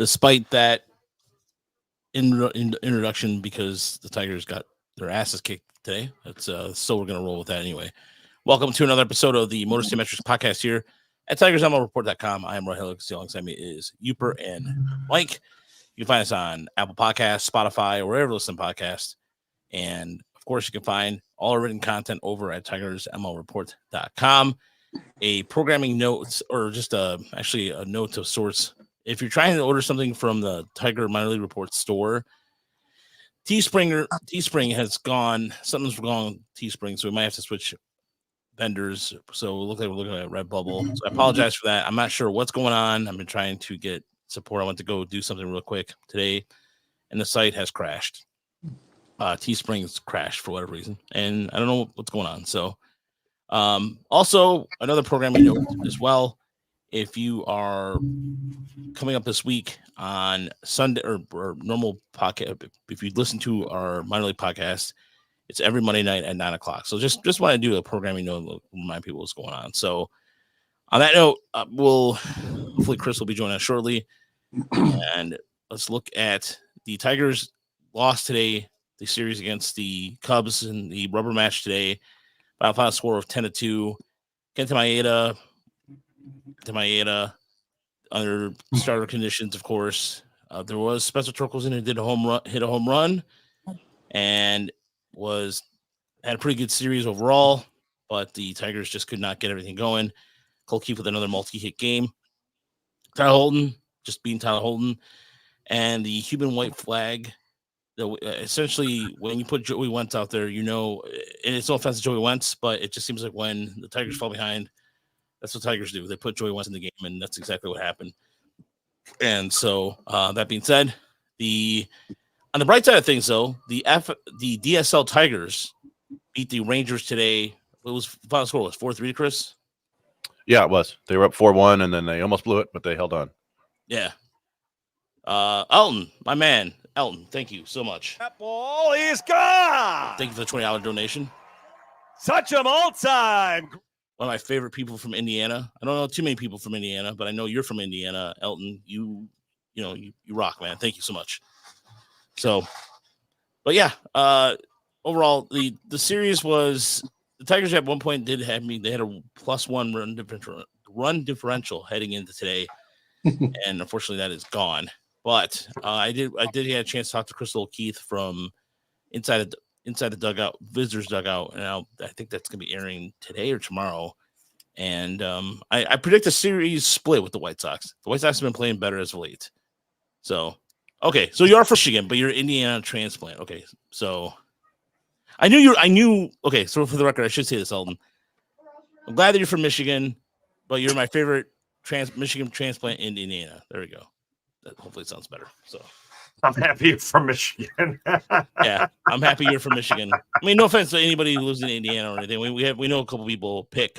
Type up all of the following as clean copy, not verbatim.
despite that introduction, because the Tigers got their asses kicked today. That's so we're gonna roll with that anyway. Welcome to another episode of the Motor City Metrics podcast here at TigersMLReport.com. I am Roy Helix. Alongside me is Uper and Mike. You can find us on Apple Podcasts, Spotify, or wherever you listen to podcasts. And of course, you can find all our written content over at TigersMLReport.com. A programming note, or just actually a note of sorts. If you're trying to order something from the Tiger Minor League Report store, Teespring has gone. Something's wrong with Teespring, so we might have to switch vendors. So it looks like we're looking at Redbubble. So I apologize for that. I'm not sure what's going on. I've been trying to get support. I went to go do something real quick today, and the site has crashed. Teespring's crashed for whatever reason, and I don't know what's going on. So, also another programming note as well. If you are coming up this week on Sunday or normal podcast, if you listen to our minor league podcast, it's every Monday night at 9:00. So just want to do a programming note, remind people what's going on. So on that note, hopefully Chris will be joining us shortly, and let's look at the Tigers lost today, the series against the Cubs in the rubber match today, by a final score of 10-2. Kenta Maeda, under starter conditions, of course. There was Spencer Torkelson who hit a home run, and had a pretty good series overall, but the Tigers just could not get everything going. Cole Keith with another multi-hit game. Tyler Holton just beating Tyler Holton, and the human white flag. Essentially, when you put Joey Wentz out there, and it's no offense to Joey Wentz, but it just seems like when the Tigers fall behind, that's what Tigers do. They put Joey Wentz in the game, and that's exactly what happened. And so, that being said, on the bright side of things, though, the DSL Tigers beat the Rangers today. What was final score? Was 4-3, Chris? Yeah, it was. They were up 4-1, and then they almost blew it, but they held on. Yeah. Elton, my man. Elton, thank you so much. That ball is gone. Thank you for the $20 donation. Touch 'em all time. One of my favorite people from Indiana. I don't know too many people from Indiana, but I know you're from Indiana, Elton. You rock, man. Thank you so much. So, but yeah, overall, the series was the Tigers at one point did have me. They had a +1 run differential heading into today, and unfortunately that is gone. But I did get a chance to talk to Crystal Keith from inside the dugout, visitors dugout, and I think that's gonna be airing today or tomorrow. And I predict a series split with the White Sox. The White Sox have been playing better as of late. So, okay, so you are from Michigan, but you're Indiana transplant. Okay, so I knew. Okay, so for the record, I should say this, Elton. I'm glad that you're from Michigan, but you're my favorite Michigan transplant in Indiana. There we go. That hopefully sounds better. So I'm happy you're from Michigan. Yeah, I'm happy you're from Michigan. I mean, no offense to anybody who lives in Indiana or anything. We know a couple people pick.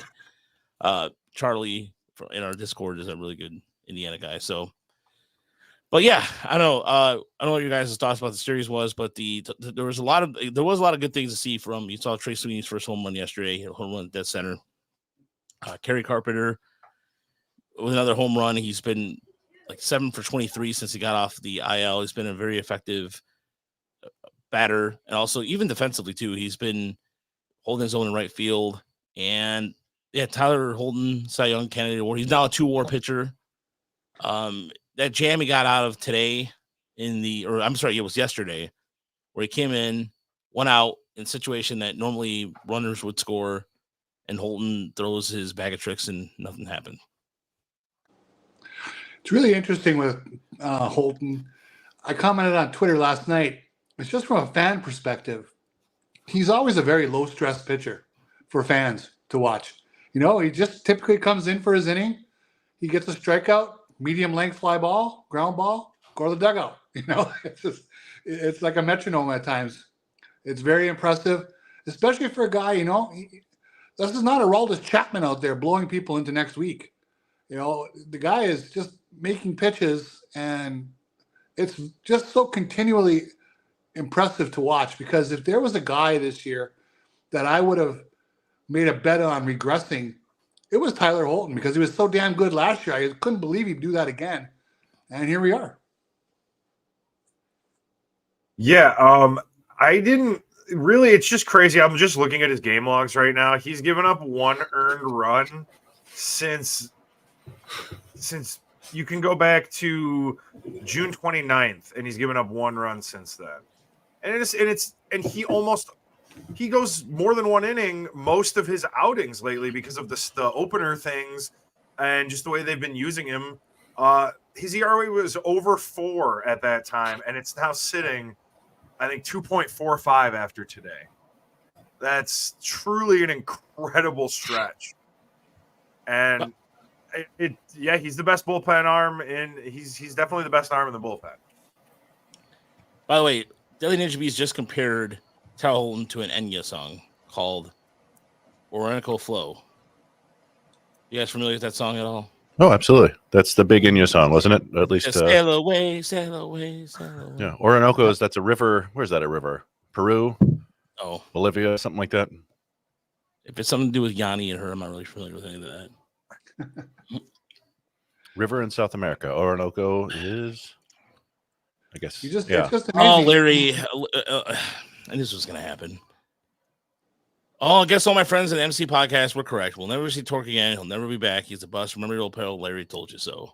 Charlie in our Discord is a really good Indiana guy. So, but yeah, I don't know what your guys' thoughts about the series was, but there was a lot of good things to see from. You saw Trey Sweeney's first home run yesterday, a home run at dead center. Kerry Carpenter with another home run. He's been like 7 for 23 since he got off the IL. He's been a very effective batter, and also even defensively too. He's been holding his own in right field. And yeah, Tyler Holton, Cy Young candidate award. He's now a 2-WAR pitcher. That jam he got out of today it was yesterday, where he came in, 1 out in a situation that normally runners would score, and Holton throws his bag of tricks and nothing happened. It's really interesting with Holton. I commented on Twitter last night. It's just from a fan perspective. He's always a very low-stress pitcher for fans to watch. He just typically comes in for his inning. He gets a strikeout, medium length fly ball, ground ball, go to the dugout. It's like a metronome at times. It's very impressive, especially for a guy, this is not Aroldis Chapman out there blowing people into next week. The guy is just making pitches, and it's just so continually impressive to watch, because if there was a guy this year that I would have made a bet on regressing, it was Tyler Holton, because he was so damn good last year. I couldn't believe he'd do that again. And here we are. Yeah, I didn't really. It's just crazy. I'm just looking at his game logs right now. He's given up 1 earned run since you can go back to June 29th, and he's given up 1 run since then. And he goes more than 1 inning most of his outings lately because of the opener things and just the way they've been using him. His ERA was over 4 at that time, and it's now sitting, I think, 2.45 after today. That's truly an incredible stretch. And he's the best bullpen arm, and he's definitely the best arm in the bullpen. By the way, Daily Ninja Bees just compared Terrell Holton to an Enya song called Orenico Flow. You guys familiar with that song at all? Oh, absolutely. That's the big Enya song, wasn't it? At least. Sail away, sail away, sail away. Yeah, Orinoco that's a river. Where's that a river? Peru, Oh, Bolivia, something like that. if it's something to do with Yanni and her, I'm not really familiar with any of that. River in South America. Orinoco is, I guess. It's just Oh, amazing. Larry, and this was going to happen. Oh, I guess all my friends in the MC podcast were correct. We'll never see Torque again. He'll never be back. He's a bust. Remember your old pal, Larry told you so.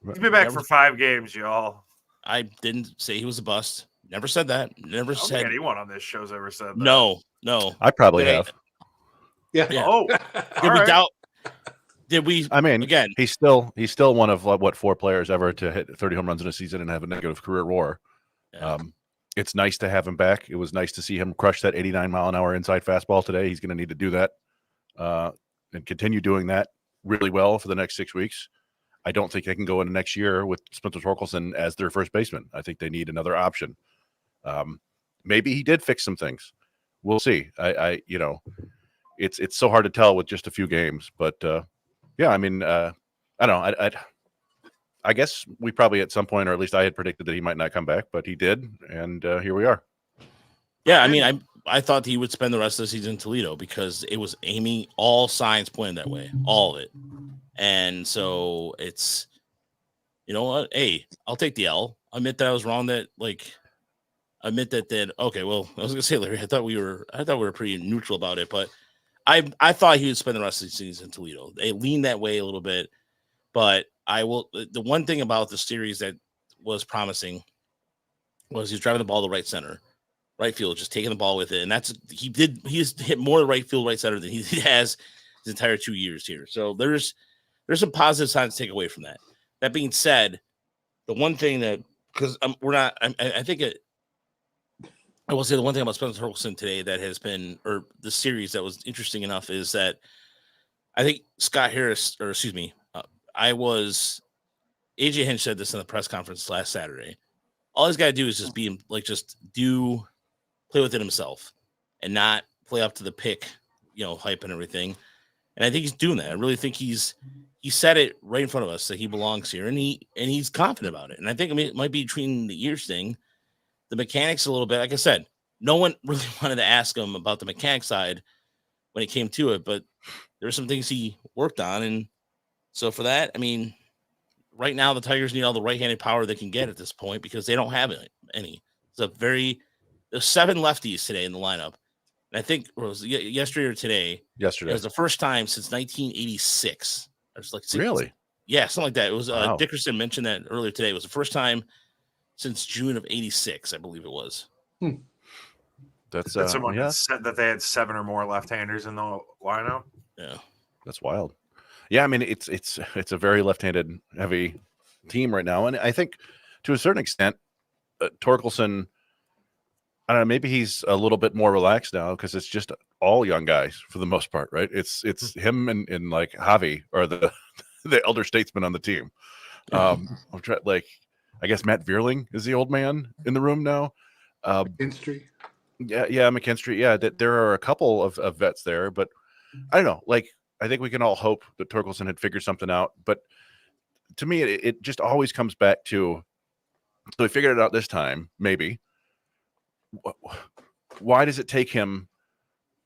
He's been back for 5 games, y'all. I didn't say he was a bust. Never said that. Never I don't said. think anyone on this show's ever said that. No. I probably Did I- have. Yeah. Yeah. Oh, Did we doubt? Did we? I mean, Again, he's still one of 4 players ever to hit 30 home runs in a season and have a negative career WAR. Yeah. It's nice to have him back. It was nice to see him crush that 89-mile-an-hour inside fastball today. He's going to need to do that and continue doing that really well for the next 6 weeks. I don't think they can go into next year with Spencer Torkelson as their first baseman. I think they need another option. Maybe he did fix some things. We'll see. It's so hard to tell with just a few games, but yeah, I mean, I don't know. I guess we probably at some point, or at least I had predicted that he might not come back, but he did, and here we are. yeah. I mean, I thought he would spend the rest of the season in Toledo because it was aiming, all signs pointed that way, all of it. And so it's, you know what? Hey, I'll take the L. Admit that I was wrong. Admit that. Okay, well, I was gonna say, Larry, I thought we were pretty neutral about it, but I thought he would spend the rest of the season in Toledo. They leaned that way a little bit, but the one thing about the series that was promising was he was driving the ball to right center, right field, just taking the ball with it. And he's hit more right field, right center than he has his entire 2 years here. So there's some positive signs to take away from that. That being said, the one thing that, because I think I will say the one thing about Spencer Torkelson today that has been, or the series that was interesting enough, is that I think Scott Harris, or excuse me, AJ Hinch said this in the press conference last Saturday. All he's got to do is just play within himself and not play up to the pick, hype and everything. And I think he's doing that. I really think he said it right in front of us that he belongs here, and he's confident about it. And I think it might be between the ears thing, the mechanics a little bit. Like I said, no one really wanted to ask him about the mechanic side when it came to it, but there were some things he worked on. And so for that, I mean, right now the Tigers need all the right-handed power they can get at this point because they don't have any. There's 7 lefties today in the lineup. And I think it was yesterday or today. Yesterday. It was the first time since 1986. It was like Really? Yeah, something like that. It was Wow. Dickerson mentioned that earlier today. It was the first time since June of 86, I believe it was. That's someone yeah. that said that they had 7 or more left-handers in the lineup. Yeah. That's wild. Yeah, I mean it's a very left-handed heavy team right now, and I think to a certain extent, Torkelson, I don't know, maybe he's a little bit more relaxed now because it's just all young guys for the most part, right? It's him and like Javi are the elder statesmen on the team. I'm trying, I guess Matt Vierling is the old man in the room now. McKinstry. Yeah, McKinstry. Yeah, there are a couple of vets there, but I don't know. I think we can all hope that Torkelson had figured something out. But to me, it just always comes back to, so he figured it out this time, maybe. Why does it take him,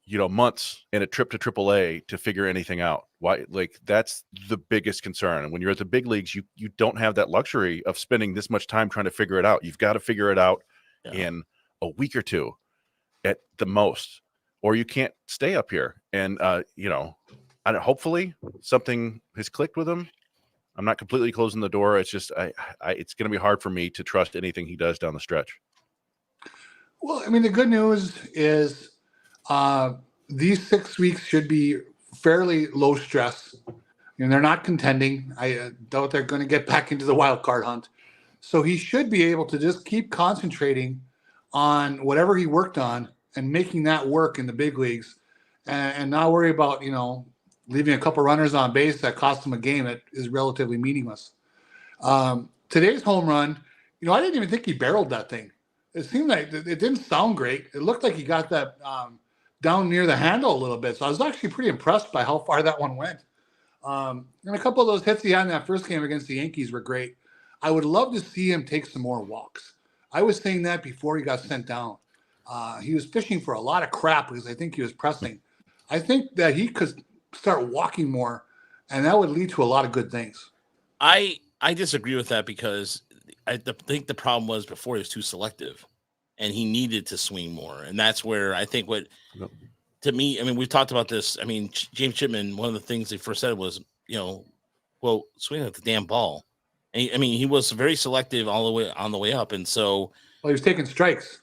months and a trip to AAA to figure anything out? Why? That's the biggest concern. And when you're at the big leagues, you don't have that luxury of spending this much time trying to figure it out. You've got to figure it out in a week or two at the most, or you can't stay up here. And, hopefully something has clicked with him. I'm not completely closing the door. It's just, it's going to be hard for me to trust anything he does down the stretch. Well, I mean, the good news is these 6 weeks should be fairly low stress. And they're not contending. I doubt they're going to get back into the wild card hunt. So he should be able to just keep concentrating on whatever he worked on and making that work in the big leagues, and not worry about, leaving a couple runners on base that cost him a game that is relatively meaningless. Today's home run, I didn't even think he barreled that thing. It seemed like it didn't sound great. It looked like he got that down near the handle a little bit. So I was actually pretty impressed by how far that one went. And a couple of those hits he had in that first game against the Yankees were great. I would love to see him take some more walks. I was saying that before he got sent down. He was fishing for a lot of crap because I think he was pressing. I think that he could start walking more, and that would lead to a lot of good things. I disagree with that because I think the problem was before he was too selective, and he needed to swing more. And that's where I think to me, I mean, we've talked about this. I mean, James Chipman, one of the things he first said was, swing at the damn ball. And he was very selective all the way on the way up. And so, he was taking strikes.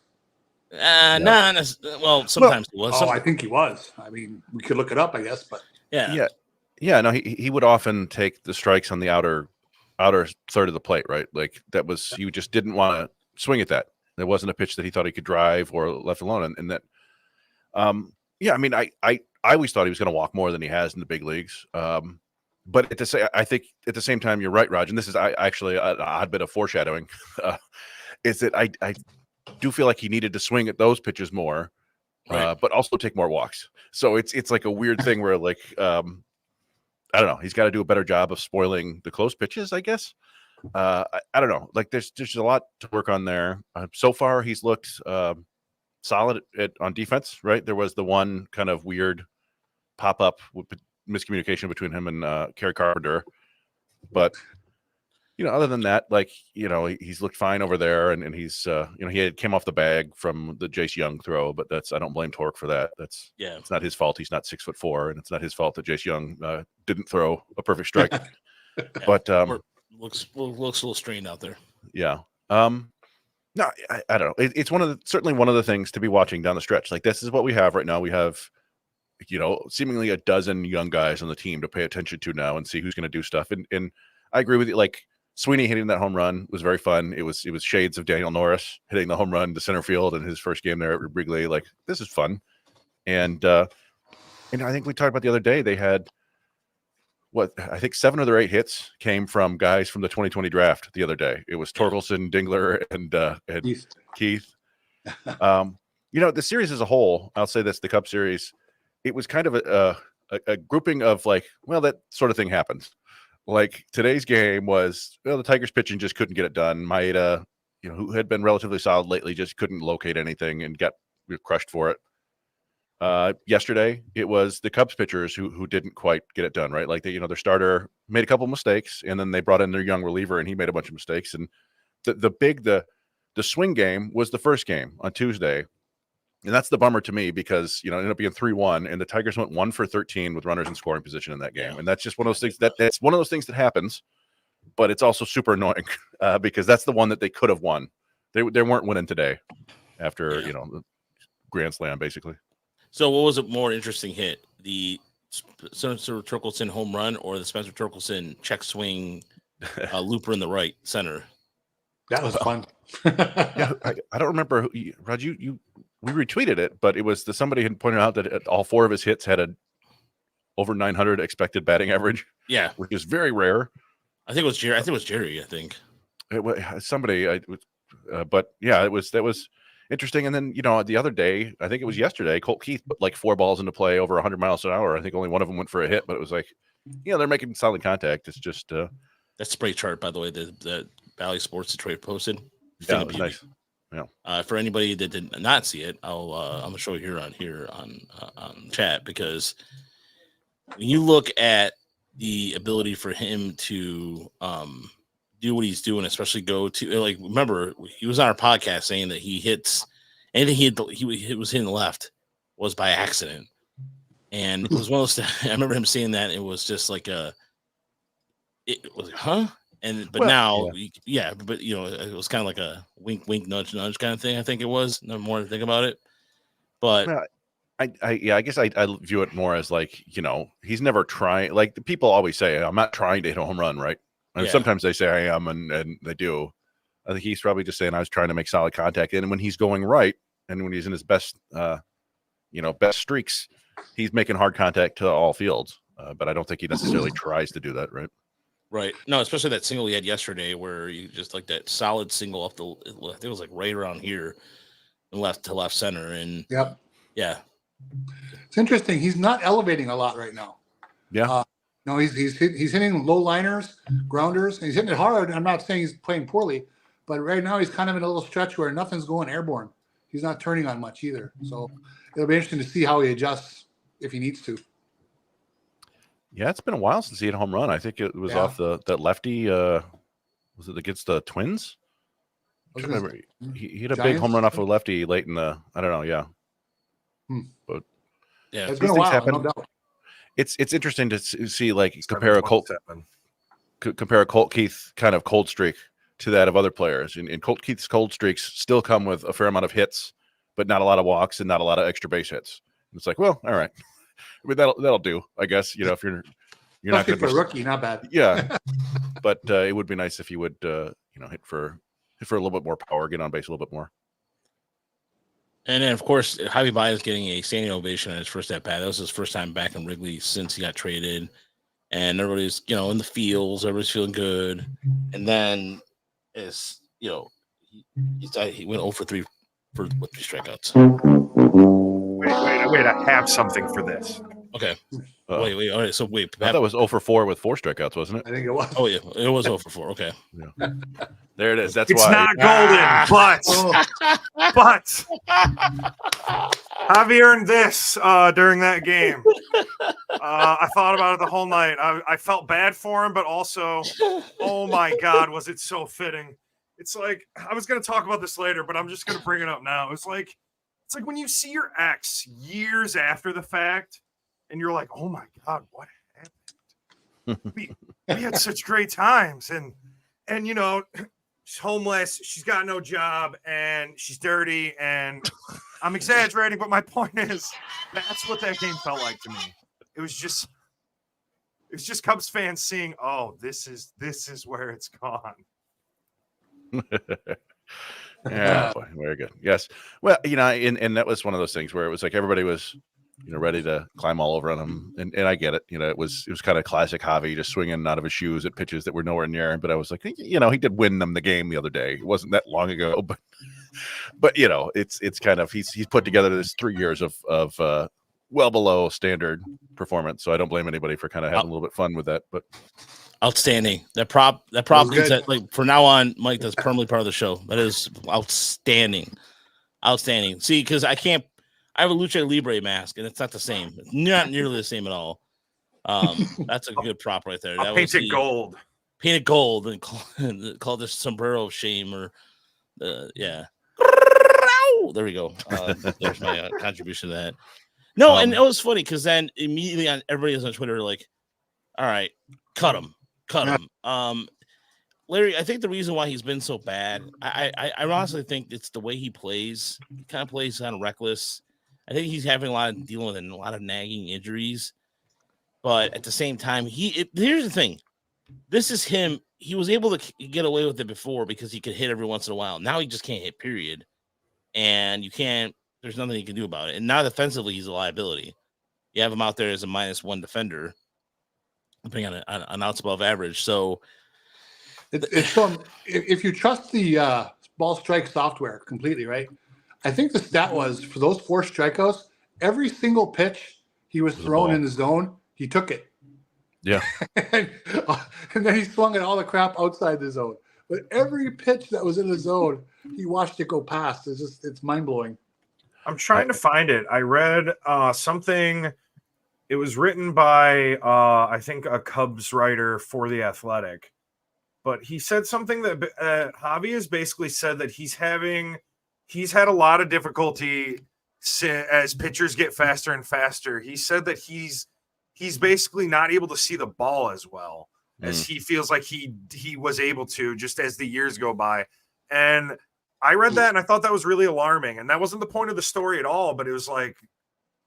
Sometimes he was. I think he was. I mean, we could look it up, I guess, but yeah. No, he would often take the strikes on the outer third of the plate, right? Like that was, you just didn't want to swing at that. There wasn't a pitch that he thought he could drive or left alone. And that, I always thought he was going to walk more than he has in the big leagues. But I think at the same time, you're right, Raj. And this is actually an odd bit of foreshadowing. Is that I do feel like he needed to swing at those pitches more, right, but also take more walks. So it's like a weird thing where like I don't know. He's got to do a better job of spoiling the close pitches, I guess. I don't know. Like there's a lot to work on there. So far, he's looked solid on defense. Right, there was the one kind of weird pop up with miscommunication between him and Kerry Carpenter, but other than that, like he's looked fine over there, and he's he came off the bag from the Jace Young throw, but I don't blame Torque for that. It's not his fault. He's not 6'4", and it's not his fault that Jace Young didn't throw a perfect strike. But looks a little strained out there. Yeah. No, I don't know. It's certainly one of the things to be watching down the stretch. Like this is what we have right now. We have seemingly a dozen young guys on the team to pay attention to now and see who's going to do stuff. And I agree with you. Like Sweeney hitting that home run was very fun. It was shades of Daniel Norris hitting the home run to center field in his first game there at Wrigley. Like this is fun. And I think we talked about the other day, they had I think 7 of their 8 hits came from guys from the 2020 draft the other day. It was Torkelson, Dingler, and Keith. The series as a whole, I'll say this, the Cup series, it was kind of a grouping of like, well, that sort of thing happens. Like today's game was, the Tigers pitching just couldn't get it done. Maeda, who had been relatively solid lately, just couldn't locate anything and got crushed for it. Yesterday, it was the Cubs pitchers who didn't quite get it done, right? Like their starter made a couple mistakes, and then they brought in their young reliever, and he made a bunch of mistakes. And the swing game was the first game on Tuesday. And that's the bummer to me because, it ended up being 3-1, and the Tigers went 1 for 13 with runners in scoring position in that game. Yeah. And that's just one of those things that's one of those things that happens, but it's also super annoying because that's the one that they could have won. They weren't winning today after, the grand slam, basically. So what was a more interesting hit? The Spencer Torkelson home run or the Spencer Torkelson check swing looper in the right center? That was fun. Yeah, I don't remember Raj, we retweeted it, but it was somebody had pointed out that all 4 of his hits had over 900 expected batting average. Yeah, which is very rare. I think it was Jerry. It was somebody. But yeah, that was interesting. And then the other day, I think it was yesterday, Colt Keith put like 4 balls into play over 100 miles an hour. I think only one of them went for a hit, but it was like, they're making solid contact. It's just that spray chart, by the way, that Valley Sports Detroit posted. Yeah, it was nice. Yeah. For anybody that did not see it, I'm gonna show you here on chat, because when you look at the ability for him to do what he's doing, especially go to like. Remember, he was on our podcast saying that he hits anything he was hitting left was by accident, and it was one of those. I remember him saying that it was just like it was and but Well, now but it was kind of like a wink nudge kind of thing. I think it was no more to think about it, but. Well, I guess I view it more as like, he's never trying. Like the people always say, I'm not trying to hit a home run, right? And sometimes they say I am, and they do. I think he's probably just saying I was trying to make solid contact. And when he's going right, and when he's in his best, best streaks, he's making hard contact to all fields. But I don't think he necessarily tries to do that, right? Right. No, especially that single he had yesterday, where you just like that solid single off the. I think it was like right around here, and left to left center, and Yep. Yeah. It's interesting. He's not elevating a lot right now. Yeah. No, he's hitting low liners, grounders, and he's hitting it hard. I'm not saying he's playing poorly, but right now he's kind of in a little stretch where nothing's going airborne. He's not turning on much either. So it'll be interesting to see how he adjusts if he needs to. Yeah, it's been a while since he hit a home run. I think it was off that lefty. Was it against the Twins? I remember he hit a big home run off a lefty late in the. I don't know. Yeah. But yeah, it's been a while. No doubt. It's interesting to see compare a Colt Keith kind of cold streak to that of other players. And Colt Keith's cold streaks still come with a fair amount of hits, but not a lot of walks and not a lot of extra base hits. And it's like, well, all right, I mean, that'll do, I guess. If you're not good for a rookie, not bad. Yeah, but it would be nice if you would hit for a little bit more power, get on base a little bit more. And then, of course, Javi Baez getting a standing ovation on his first at bat. That was his first time back in Wrigley since he got traded. And everybody's, in the fields, everybody's feeling good. And then, he went 0 for 3 with 3 strikeouts. Wait, I have something for this. Okay. Wait. All right. So, wait. I thought it was 0 for 4 with 4 strikeouts, wasn't it? I think it was. Oh, yeah. It was 0 for 4. Okay. Yeah. There it is. That's it's why. It's not golden, but Javi earned this during that game. I thought about it the whole night. I felt bad for him, but also, oh my God, was it so fitting? It's like, I was going to talk about this later, but I'm just going to bring it up now. It's like when you see your ex years after the fact, and you're like, oh my God, what happened? we had such great times, and she's homeless, she's got no job, and she's dirty, and I'm exaggerating, but my point is that's what that game felt like to me. It was just Cubs fans seeing, oh, this is where it's gone. Yeah, boy, very good. Yes. Well, and that was one of those things where it was like everybody was ready to climb all over on him. And I get it. It was kind of classic Javi, just swinging out of his shoes at pitches that were nowhere near. But I was like, he did win them the game the other day. It wasn't that long ago, but it's kind of, he's put together this 3 years of well below standard performance. So I don't blame anybody for kind of having a little bit fun with that, but outstanding. That prop means that, like, from now on, Mike, that's permanently part of the show. That is outstanding. See, because I have a Lucha Libre mask, and it's not the same. It's not nearly the same at all. That's a good prop right there. That paint it gold. Paint it gold and call this sombrero of shame, or yeah. There we go. There's my contribution to that. No, and it was funny because then immediately everybody was on Twitter like, all right, cut him. Larry, I think the reason why he's been so bad, I honestly think it's the way he plays. He kind of plays kind of reckless. I think he's having dealing with a lot of nagging injuries, but at the same time, here's the thing. This is him. He was able to get away with it before because he could hit every once in a while. Now he just can't hit, period. And there's nothing you can do about it. And now defensively, he's a liability. You have him out there as a -1 defender, depending on outs above average. So if you trust the ball strike software completely, right? I think the stat was for those 4 strikeouts, every single pitch he was thrown in the zone, he took it. Yeah. and then he swung at all the crap outside the zone. But every pitch that was in the zone, he watched it go past. It's mind-blowing. I'm trying to find it. I read something. It was written by, I think, a Cubs writer for The Athletic. but he said something that Javi has basically said that he's had a lot of difficulty as pitchers get faster and faster. He said that he's basically not able to see the ball as well as he feels like he was able to just as the years go by. And I read that and I thought that was really alarming. And that wasn't the point of the story at all, but it was like,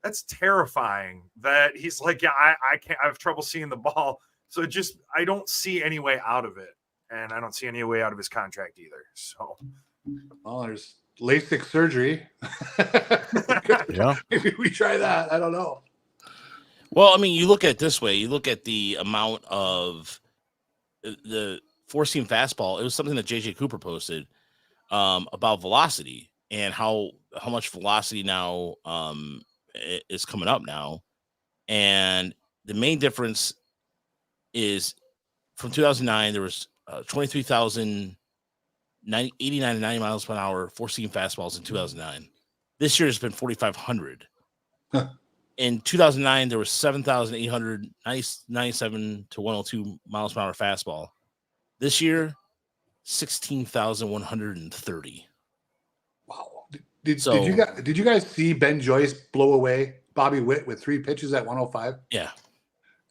that's terrifying that he's like, yeah, I can't, I have trouble seeing the ball. So I don't see any way out of it. And I don't see any way out of his contract either. So, well, there's LASIK surgery. Yeah. Maybe we try that. I don't know. Well, I mean, you look at it this way. You look at the amount of the four-seam fastball. It was something that JJ Cooper posted about velocity and how much velocity now is coming up now. And the main difference is from 2009, there was 23,089 to 90 miles per hour four-seam fastballs in 2009. This year has been 4,500. Huh. In 2009, there was 7,897 to 102 miles per hour fastball. This year, 16,130. Wow. Did you guys see Ben Joyce blow away Bobby Witt with 3 pitches at 105? Yeah.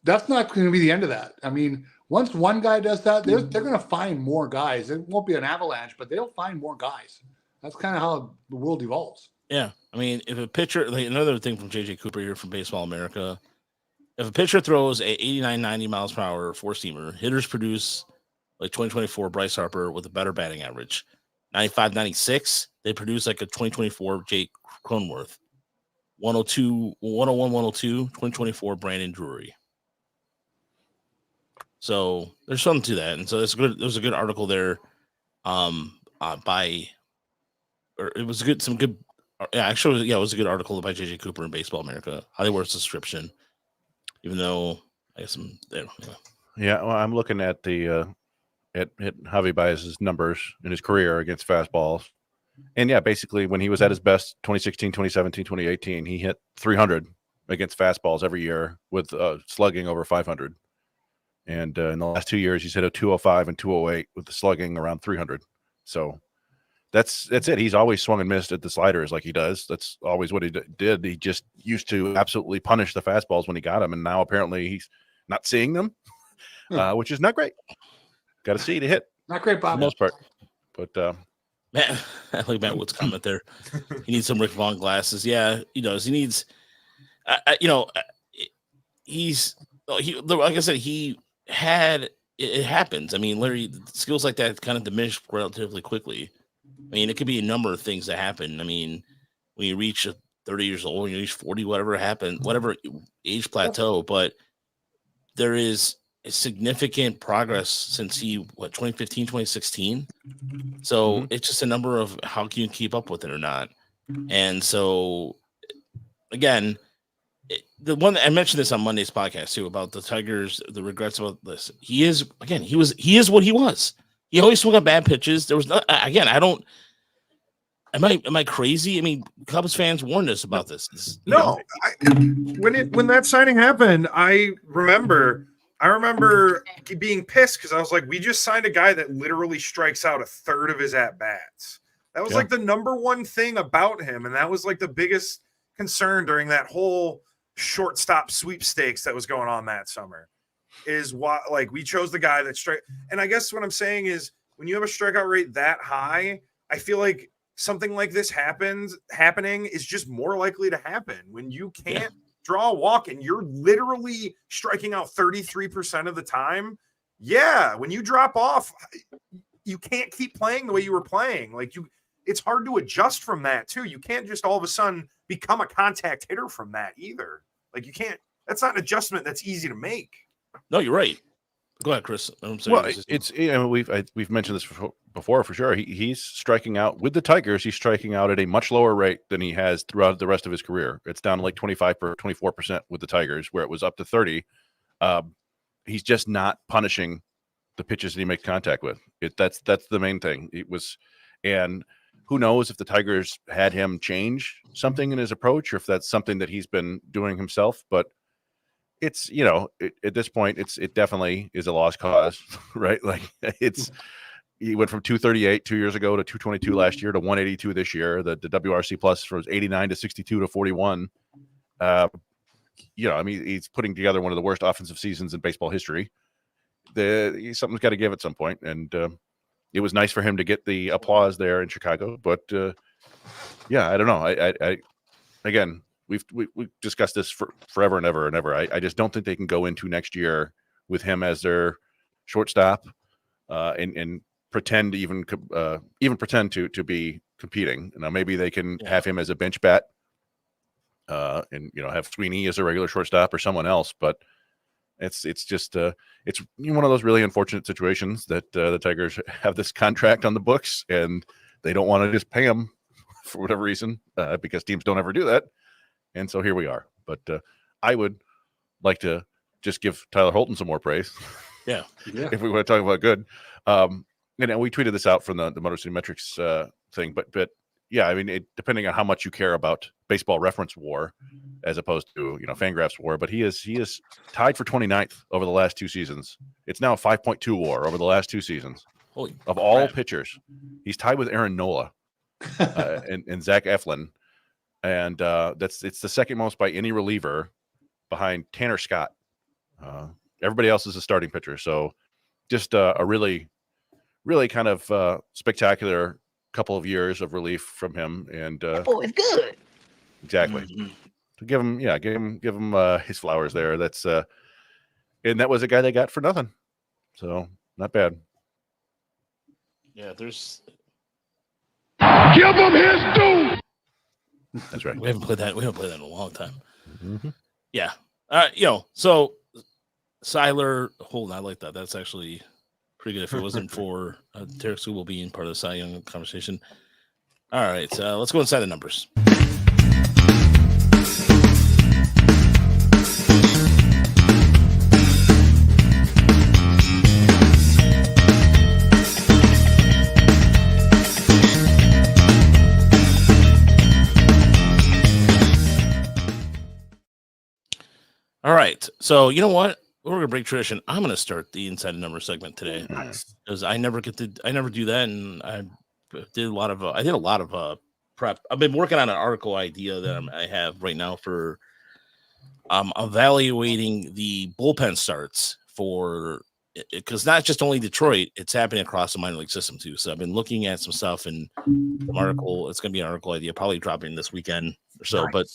That's not going to be the end of that. I mean, once one guy does that, they're going to find more guys. It won't be an avalanche, but they'll find more guys. That's kind of how the world evolves. Yeah. I mean, if a pitcher, like another thing from JJ Cooper here from Baseball America, if a pitcher throws a 89, 90 miles per hour four-seamer, hitters produce like 2024 Bryce Harper with a better batting average. 95, 96, they produce like a 2024 Jake Cronenworth. 101, 102, 2024 Brandon Drury. So there's something to that. And so it's good. There was a good article there it was good. It was a good article by JJ Cooper in Baseball America. How they work subscription, even though I guess Yeah, well, I'm looking at the at Javi Baez's numbers in his career against fastballs. And yeah, basically when he was at his best, 2016, 2017, 2018, he hit 300 against fastballs every year with slugging over 500. And in the last 2 years, he's hit a 205 and 208 with the slugging around 300. So that's it. He's always swung and missed at the sliders like he does. That's always what he did. He just used to absolutely punish the fastballs when he got them. And now apparently he's not seeing them, which is not great. Got to see to hit. Not great, Bob. For the most part. But Matt, I like Matt Wood's comment there. He needs some Rick Vaughn glasses. Yeah, he does. He needs, like I said, it happens. I mean, Larry, skills like that kind of diminish relatively quickly. I mean, it could be a number of things that happen. I mean, when you reach 30 years old, when you reach 40, whatever happened, whatever age plateau, but there is a significant progress since 2015, 2016. So it's just a number of how can you keep up with it or not. And so, again, the one I mentioned this on Monday's podcast too about the Tigers, the regrets about this. He is what he was. He always swung at bad pitches. There was not, again, I don't, am I crazy? I mean, Cubs fans warned us about this. When that signing happened, I remember being pissed because I was like, we just signed a guy that literally strikes out a third of his at-bats. That was like the number one thing about him. And that was like the biggest concern during that whole shortstop sweepstakes that was going on that summer is why, like, we chose the guy that strike. And I guess what I'm saying is when you have a strikeout rate that high, I feel like something like this happening is just more likely to happen when you can't draw a walk and you're literally striking out 33% of the time. Yeah. When you drop off, you can't keep playing the way you were playing. Like it's hard to adjust from that too. You can't just all of a sudden become a contact hitter from that either. Like you can't, that's not an adjustment that's easy to make. No, you're right. Go ahead, Chris. Well, we've mentioned this before for sure. He's striking out with the Tigers. He's striking out at a much lower rate than he has throughout the rest of his career. It's down to like 24% with the Tigers, where it was up to 30. He's just not punishing the pitches that he makes contact with. That's the main thing. And who knows if the Tigers had him change something in his approach, or if that's something that he's been doing himself. But it's at this point it definitely is a lost cause, right? Like he went from 238 2 years ago to 222 last year to 182 this year. The WRC plus was 89 to 62 to 41. I mean, he's putting together one of the worst offensive seasons in baseball history. Something's got to give at some point, and it was nice for him to get the applause there in Chicago. But I don't know. I again, we've discussed this for forever and ever and ever. I just don't think they can go into next year with him as their shortstop and pretend even pretend to be competing. Maybe they can have him as a bench bat, and have Sweeney as a regular shortstop or someone else. But it's just it's one of those really unfortunate situations that the Tigers have this contract on the books and they don't want to just pay him for whatever reason, because teams don't ever do that. And so here we are. But I would like to just give Tyler Holton some more praise. Yeah. If we want to talk about good. And we tweeted this out from the Motor City Metrics thing. But yeah, I mean, depending on how much you care about Baseball Reference WAR as opposed to, Fangraphs WAR, but he is tied for 29th over the last 2 seasons. It's now a 5.2 WAR over the last 2 seasons. Holy of all crap. pitchers. He's tied with Aaron Nola and Zach Eflin. And it's the second most by any reliever behind Tanner Scott. Everybody else is a starting pitcher. So just a really, really kind of spectacular couple of years of relief from him. And it's good. Exactly. Mm-hmm. To give him his flowers there. That's and that was a guy they got for nothing. So not bad. Yeah, there's. Give him his due. That's right. We haven't played that in a long time. Mm-hmm. Yeah. So Siler Holden, I like that. That's actually pretty good. If it wasn't for Tarek Subel being part of the Cy Young conversation. All right, let's go inside the numbers. All right, so you know what? We're gonna break tradition. I'm gonna start the inside the number segment today because I never do that, and I did a lot of prep. I've been working on an article idea that I have right now for evaluating the bullpen starts for because not just only Detroit, it's happening across the minor league system too. So I've been looking at some stuff and some article. It's gonna be an article idea, probably dropping this weekend or so, Nice. but.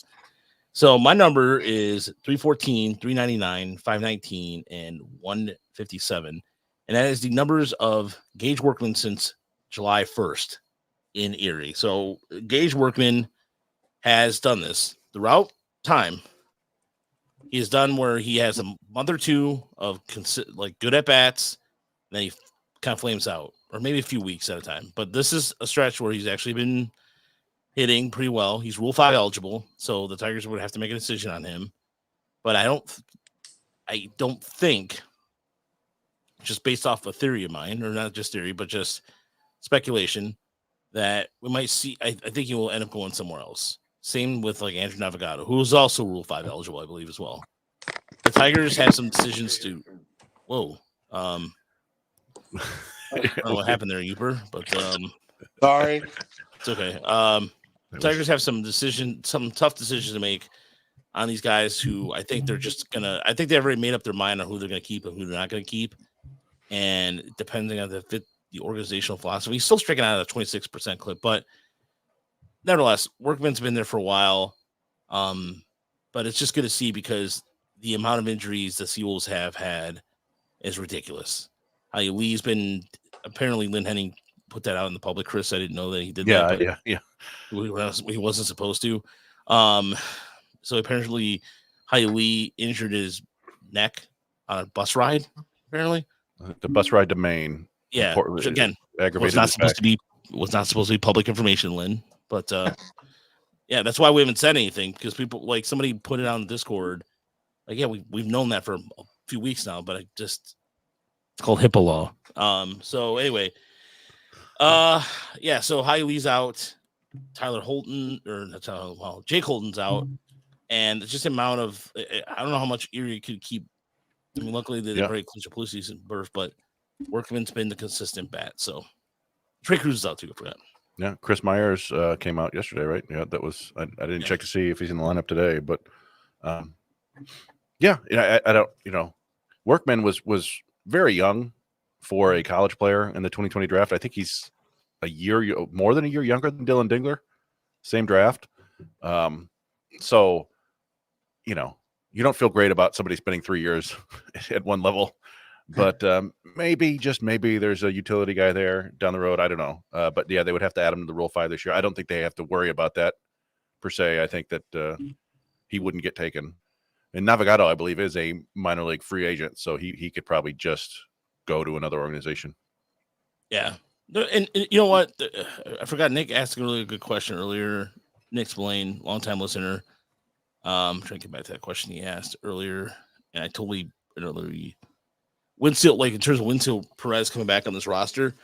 So my number is 314, 399, 519, and 157. And that is the numbers of Gage Workman since July 1st in Erie. So Gage Workman has done this throughout time. He has done where he has a month or two of good at bats, and then he kind of flames out, or maybe a few weeks at a time. But this is a stretch where he's actually been hitting pretty well. He's Rule 5 eligible, so the Tigers would have to make a decision on him. But I don't think, just based off a theory of mine, or not just theory, but just speculation, that we might see. I think he will end up going somewhere else. Same with like Andrew Navigado, who is also Rule 5 eligible, I believe, as well. The Tigers have some decisions to. Whoa. I don't know what happened there, Uber, but Sorry. it's okay. Tigers have some tough decisions to make on these guys who I think they're just gonna. I think they've already made up their mind on who they're gonna keep and who they're not gonna keep, and depending on the organizational philosophy, he's still striking out at a 26% clip, but nevertheless, Workman's been there for a while. But it's just good to see because the amount of injuries the Seals have had is ridiculous. Lee's been apparently Lynn Henning put that out in the public. Chris, I didn't know that he did that. Yeah. He wasn't supposed to. So apparently Lee injured his neck on a bus ride, apparently. The bus ride to Maine. Yeah. Which again, aggravated was not supposed to be public information, Lynn. But yeah, that's why we haven't said anything, because people, like, somebody put it on Discord. Like, yeah, we've known that for a few weeks now, but it's called HIPAA law. So anyway, yeah, so Lee's out, Jake Holton's out, And it's just the amount of I don't know how much Erie could keep. I mean, luckily they did a great Clinch Palusi's birth, but Workman's been the consistent bat. So Trey Cruz is out too. I forgot. Yeah, Chris Myers came out yesterday, right? Yeah, that was. I didn't check to see if he's in the lineup today, but yeah, I don't. Workman was very young for a college player in the 2020 draft. I think he's more than a year younger than Dylan Dingler. Same draft. So, you don't feel great about somebody spending 3 years at one level. But maybe there's a utility guy there down the road. I don't know. But yeah, they would have to add him to the Rule 5 this year. I don't think they have to worry about that per se. I think that he wouldn't get taken. And Navigado, I believe, is a minor league free agent, so he could probably just go to another organization. Yeah. And you know what? I forgot Nick asked a really good question earlier. Nick Spillane, longtime listener. I'm trying to get back to that question he asked earlier. And I totally Winfield, like in terms of Winfield Perez coming back on this roster,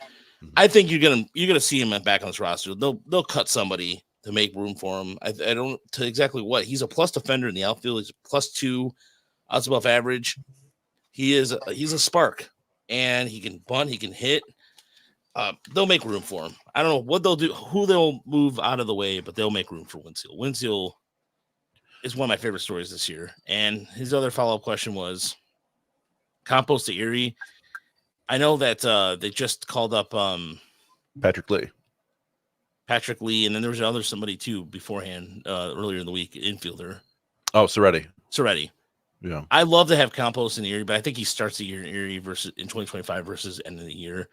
I think you're gonna see him back on this roster. They'll cut somebody to make room for him. I don't to exactly what he's a plus defender in the outfield. He's a +2, outs above average. He's a spark, and he can bunt, he can hit. They'll make room for him. I don't know what they'll do, who they'll move out of the way, but they'll make room for Winfield. Winfield is one of my favorite stories this year. And his other follow-up question was Campos to Erie. I know that they just called up Patrick Lee, and then there was somebody too beforehand earlier in the week, infielder. Oh, Soretti. Yeah. I love to have Campos in Erie, but I think he starts the year in Erie versus in 2025 versus end of the year.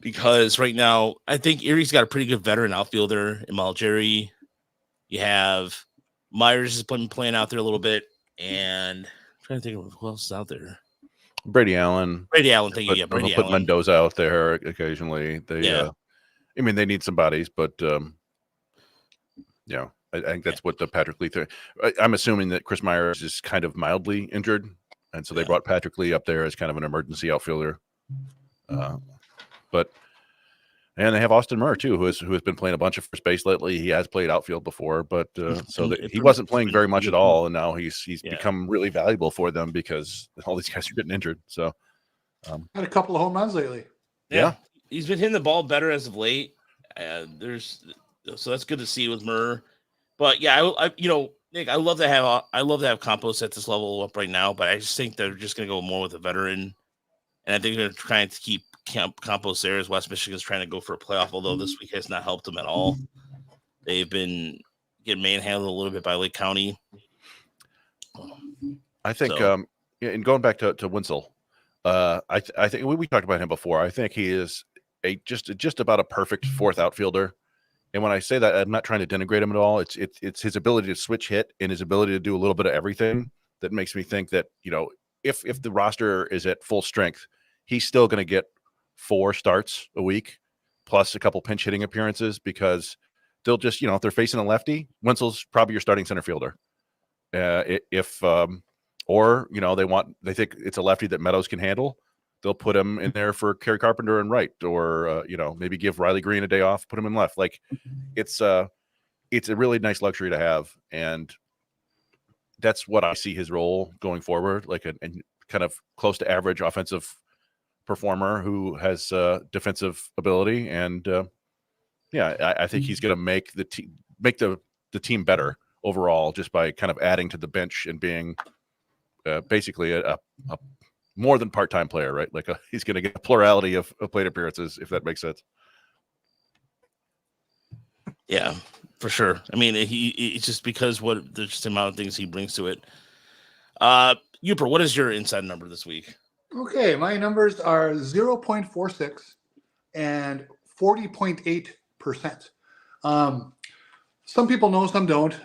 Because right now, I think Erie's got a pretty good veteran outfielder in Malgeri. You have Myers has been playing out there a little bit, and I'm trying to think of who else is out there. Brady Allen. Brady Allen, thank you. Yeah, Brady Allen. Put Mendoza out there occasionally. They need some bodies, but I think that's what the Patrick Lee thing. I'm assuming that Chris Myers is kind of mildly injured, and so they brought Patrick Lee up there as kind of an emergency outfielder. And they have Austin Murr too, who has been playing a bunch of first base lately. He has played outfield before, but he wasn't playing very much at all, and now he's become really valuable for them because all these guys are getting injured. So, had a couple of home runs lately. Yeah, he's been hitting the ball better as of late. So that's good to see with Murr. But yeah, Nick, I love to have Campos at this level up right now, but I just think they're just going to go more with a veteran, and I think they're trying to keep Campos there as West Michigan's trying to go for a playoff, although this week has not helped them at all. They've been getting manhandled a little bit by Lake County. I think, and going back to Winsel, I think we talked about him before. I think he is just about a perfect fourth outfielder. And when I say that, I'm not trying to denigrate him at all. It's his ability to switch hit and his ability to do a little bit of everything that makes me think that, if the roster is at full strength, he's still going to get 4 starts a week, plus a couple pinch hitting appearances, because they'll just, if they're facing a lefty, Winsel's probably your starting center fielder. They think it's a lefty that Meadows can handle, they'll put him in there for Kerry Carpenter and right, or maybe give Riley Green a day off, put him in left. Like it's a really nice luxury to have, and that's what I see his role going forward, like a kind of close to average offensive performer who has defensive ability, and I think he's going to make the team better overall just by kind of adding to the bench and being basically a more than part-time player, right? Like he's going to get a plurality of plate appearances, if that makes sense. Yeah, for sure. I mean, it's just because the just amount of things he brings to it. Uper, what is your inside number this week? Okay, my numbers are 0.46 and 40.8%. Some people know, some don't.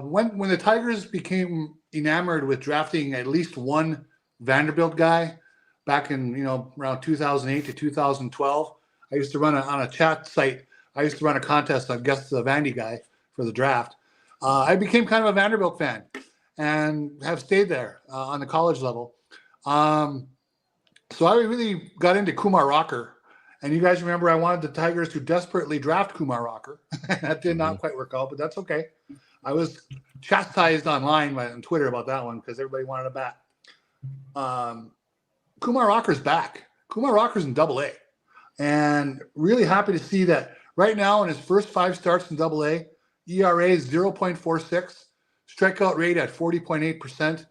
When the Tigers became enamored with drafting at least one Vanderbilt guy back in around 2008 to 2012, I used to run on a chat site. I used to run a contest on Guess the Vandy guy for the draft. I became kind of a Vanderbilt fan and have stayed there on the college level. So I really got into Kumar Rocker. And you guys remember I wanted the Tigers to desperately draft Kumar Rocker. That did not quite work out, but that's okay. I was chastised online on Twitter about that one because everybody wanted a bat. Kumar Rocker's back. Kumar Rocker's in Double-A, and really happy to see that right now in his first 5 starts in Double-A, ERA is 0.46, strikeout rate at 40.8%,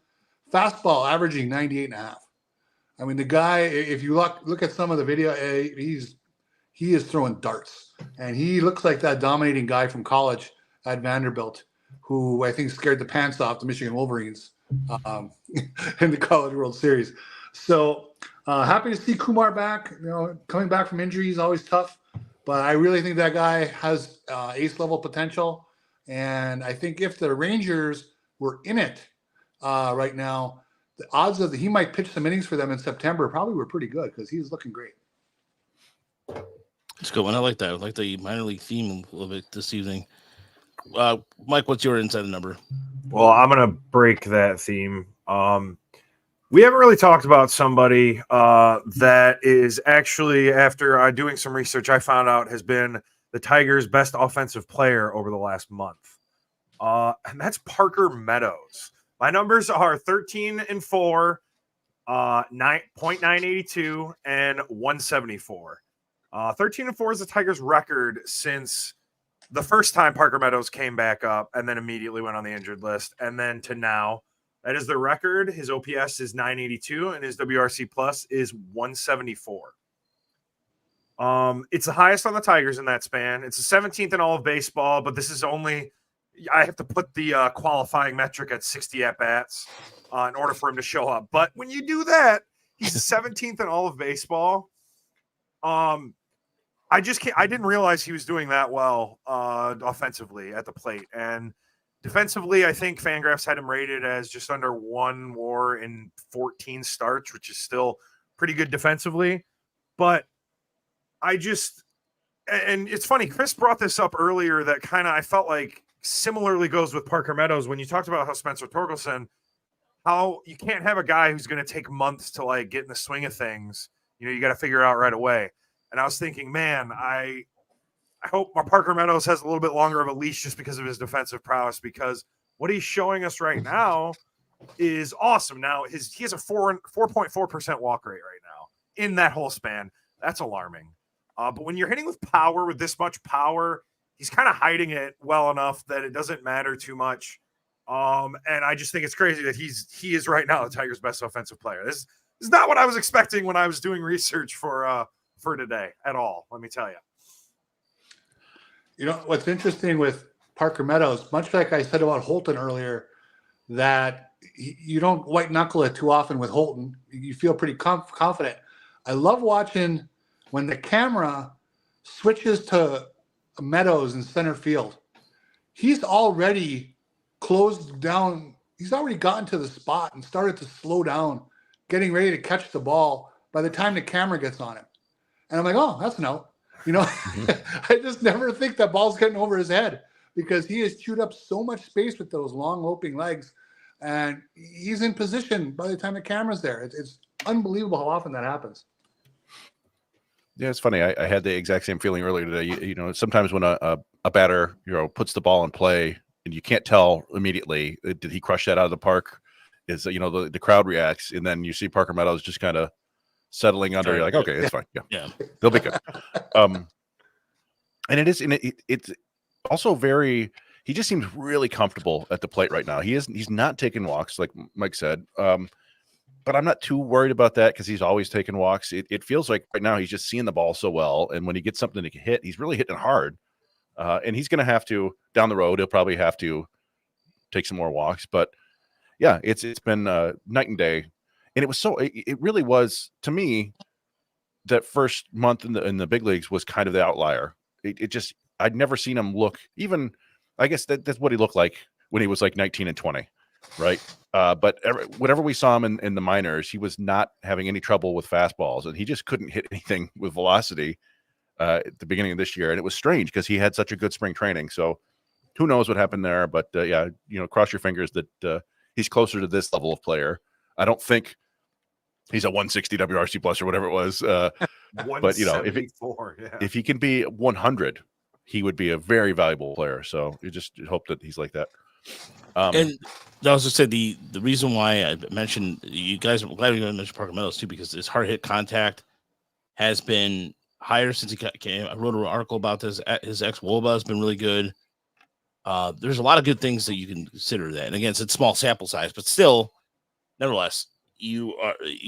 fastball averaging 98.5. I mean, the guy, if you look at some of the video, he is throwing darts, and he looks like that dominating guy from college at Vanderbilt, who I think scared the pants off the Michigan Wolverines in the College World Series. So happy to see Kumar back. Coming back from injury is always tough, but I really think that guy has ace level potential. And I think if the Rangers were in it right now, the odds of he might pitch some innings for them in September probably were pretty good because he's looking great. It's good one. I like that. I like the minor league theme a little bit this evening. Mike, what's your inside number? Well, I'm going to break that theme. We haven't really talked about somebody that is actually, after doing some research, I found out has been the Tigers' best offensive player over the last month. And that's Parker Meadows. My numbers are 13-4, 9.982, and 174. 13-4 is the Tigers' record since the first time Parker Meadows came back up and then immediately went on the injured list. And then to now, that is the record. His OPS is 982 and his WRC plus is 174. It's the highest on the Tigers in that span. It's the 17th in all of baseball, but this is only, I have to put the qualifying metric at 60 at-bats in order for him to show up. But when you do that, he's the 17th in all of baseball. I didn't realize he was doing that well offensively at the plate. And defensively, I think Fangraphs had him rated as just under 1 WAR in 14 starts, which is still pretty good defensively. But and it's funny, Chris brought this up earlier that kind of I felt like similarly goes with Parker Meadows when you talked about how Spencer Torkelson, how you can't have a guy who's going to take months to like get in the swing of things. You got to figure it out right away. And I was thinking, man, I hope Parker Meadows has a little bit longer of a leash just because of his defensive prowess, because what he's showing us right now is awesome. Now he has a 4.4% walk rate right now in that whole span. That's alarming. But when you're hitting with power, with this much power, he's kind of hiding it well enough that it doesn't matter too much. And I just think it's crazy that he is right now the Tigers' best offensive player. This is not what I was expecting when I was doing research for today at all. Let me tell you. What's interesting with Parker Meadows, much like I said about Holton earlier, that you don't white knuckle it too often with Holton. You feel pretty confident. I love watching when the camera switches to Meadows in center field. He's already closed down. He's already gotten to the spot and started to slow down, getting ready to catch the ball by the time the camera gets on him. And I'm like, oh, that's an out. I just never think that ball's getting over his head because he has chewed up so much space with those long loping legs, and he's in position by the time the camera's there. It's unbelievable how often that happens. Yeah, it's funny. I had the exact same feeling earlier today. Sometimes when a batter, puts the ball in play and you can't tell immediately, did he crush that out of the park? Is, the crowd reacts, and then you see Parker Meadows just kind of settling under. You're like, okay, it's fine. Yeah, they'll be good. And it's also very. He just seems really comfortable at the plate right now. He's not taking walks, like Mike said. But I'm not too worried about that because he's always taking walks. It feels like right now he's just seeing the ball so well, and when he gets something to hit, he's really hitting hard. And he's going to have to down the road. He'll probably have to take some more walks. But yeah, it's been night and day. And it really was, to me, that first month in the big leagues was kind of the outlier. I'd never seen him look, even, I guess that's what he looked like when he was like 19 and 20, right? But whenever we saw him in the minors, he was not having any trouble with fastballs, and he just couldn't hit anything with velocity at the beginning of this year. And it was strange because he had such a good spring training. So who knows what happened there? But cross your fingers that he's closer to this level of player. I don't think he's a 160 WRC plus or whatever it was. But if he can be 100, he would be a very valuable player. So you just hope that he's like that. And I was just said the reason why I mentioned you guys. I'm glad you mentioned Parker Meadows too, because his hard hit contact has been higher since he came. I wrote an article about this. His ex Woba has been really good. There's a lot of good things that you can consider that. And again, it's a small sample size, but still, nevertheless, you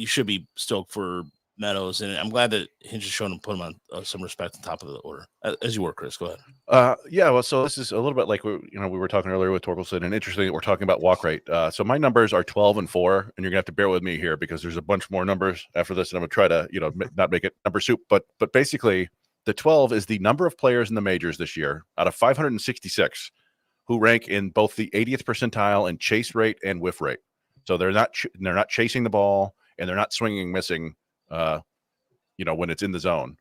should be stoked for Meadows, and I'm glad that Hinch has shown him put him on some respect at the top of the order. As you were, Chris, go ahead. Yeah, well, so this is a little bit like we were talking earlier with Torkelson, and interesting that we're talking about walk rate. So my numbers are 12 and 4, and you're gonna have to bear with me here because there's a bunch more numbers after this, and I'm gonna try to not make it number soup, but basically the 12 is the number of players in the majors this year out of 566 who rank in both the 80th percentile in chase rate and whiff rate. So they're not chasing the ball and they're not swinging and missing. When it's in the zone.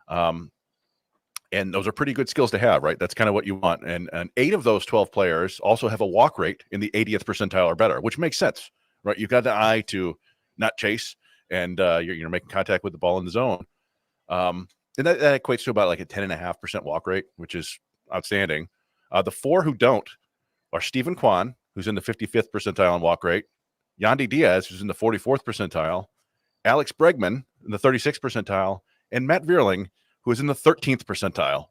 And those are pretty good skills to have, right? That's kind of what you want. And 8 of those 12 players also have a walk rate in the 80th percentile or better, which makes sense, right? You've got the eye to not chase and you're making contact with the ball in the zone. And that equates to about like a 10.5% walk rate, which is outstanding. The 4 who don't are Stephen Kwan, who's in the 55th percentile in walk rate, Yandy Diaz, who's in the 44th percentile, Alex Bregman in the 36th percentile, and Matt Vierling, who is in the 13th percentile.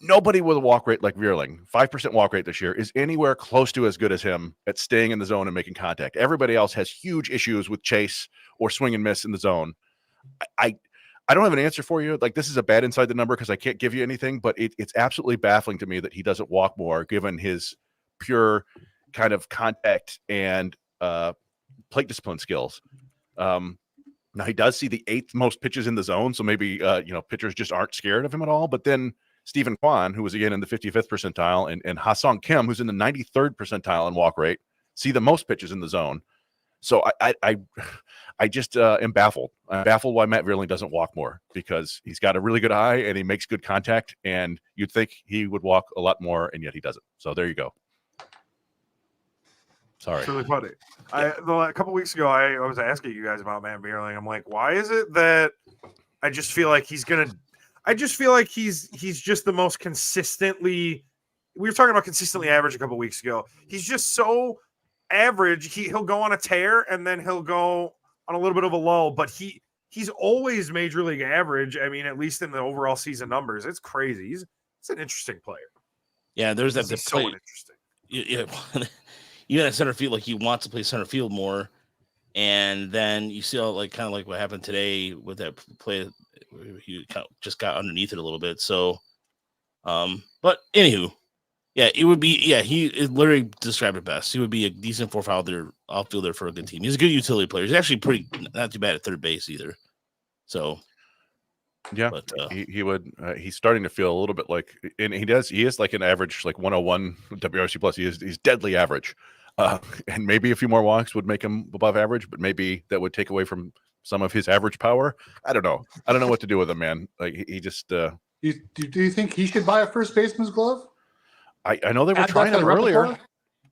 Nobody with a walk rate like Vierling, 5% walk rate this year, is anywhere close to as good as him at staying in the zone and making contact. Everybody else has huge issues with chase or swing and miss in the zone. I don't have an answer for you. Like, this is a bad inside the number because I can't give you anything, but it's absolutely baffling to me that he doesn't walk more given his pure kind of contact and plate discipline skills. Now he does see the 8th most pitches in the zone, so maybe pitchers just aren't scared of him at all. But then Stephen Kwan, who was again in the 55th percentile, and Ha-Sung Kim, who's in the 93rd percentile in walk rate, see the most pitches in the zone. So I just am baffled. I'm baffled why Matt Vierling doesn't walk more, because he's got a really good eye and he makes good contact, and you'd think he would walk a lot more, and yet he doesn't. So there you go. Sorry. It's really funny. A couple weeks ago, I was asking you guys about Matt Vierling. I'm like, why is it that I just feel like he's just the most consistently. We were talking about consistently average a couple weeks ago. He's just so average. He'll go on a tear and then he'll go on a little bit of a lull, but he's always major league average. I mean, at least in the overall season numbers, it's crazy. He's an interesting player. Yeah, there's that. He's so interesting. Yeah. Even at center field, like he wants to play center field more, and then you see kind of like what happened today with that play. He kind of just got underneath it a little bit. So, but anywho, yeah, it would be. Yeah, he literally described it best. He would be a decent fourth outfielder for a good team. He's a good utility player. He's actually not too bad at third base either. So. Yeah, but, he would. He's starting to feel a little bit like, and he is like an average, like 101 WRC plus. He's deadly average, and maybe a few more walks would make him above average, but maybe that would take away from some of his average power. I don't know. I don't know what to do with him, man. Like he just. Do you think he should buy a first baseman's glove? I know they were trying him earlier.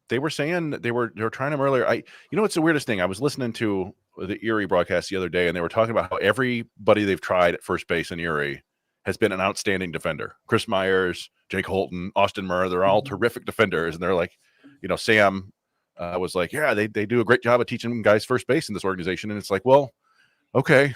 They were saying they were trying him earlier. It's the weirdest thing. I was listening to the Erie broadcast the other day, and they were talking about how everybody they've tried at first base in Erie has been an outstanding defender. Chris Myers, Jake Holton, Austin Murr, they're all terrific defenders. And they're like, Sam was like, yeah, they do a great job of teaching guys first base in this organization. And it's like, well, okay.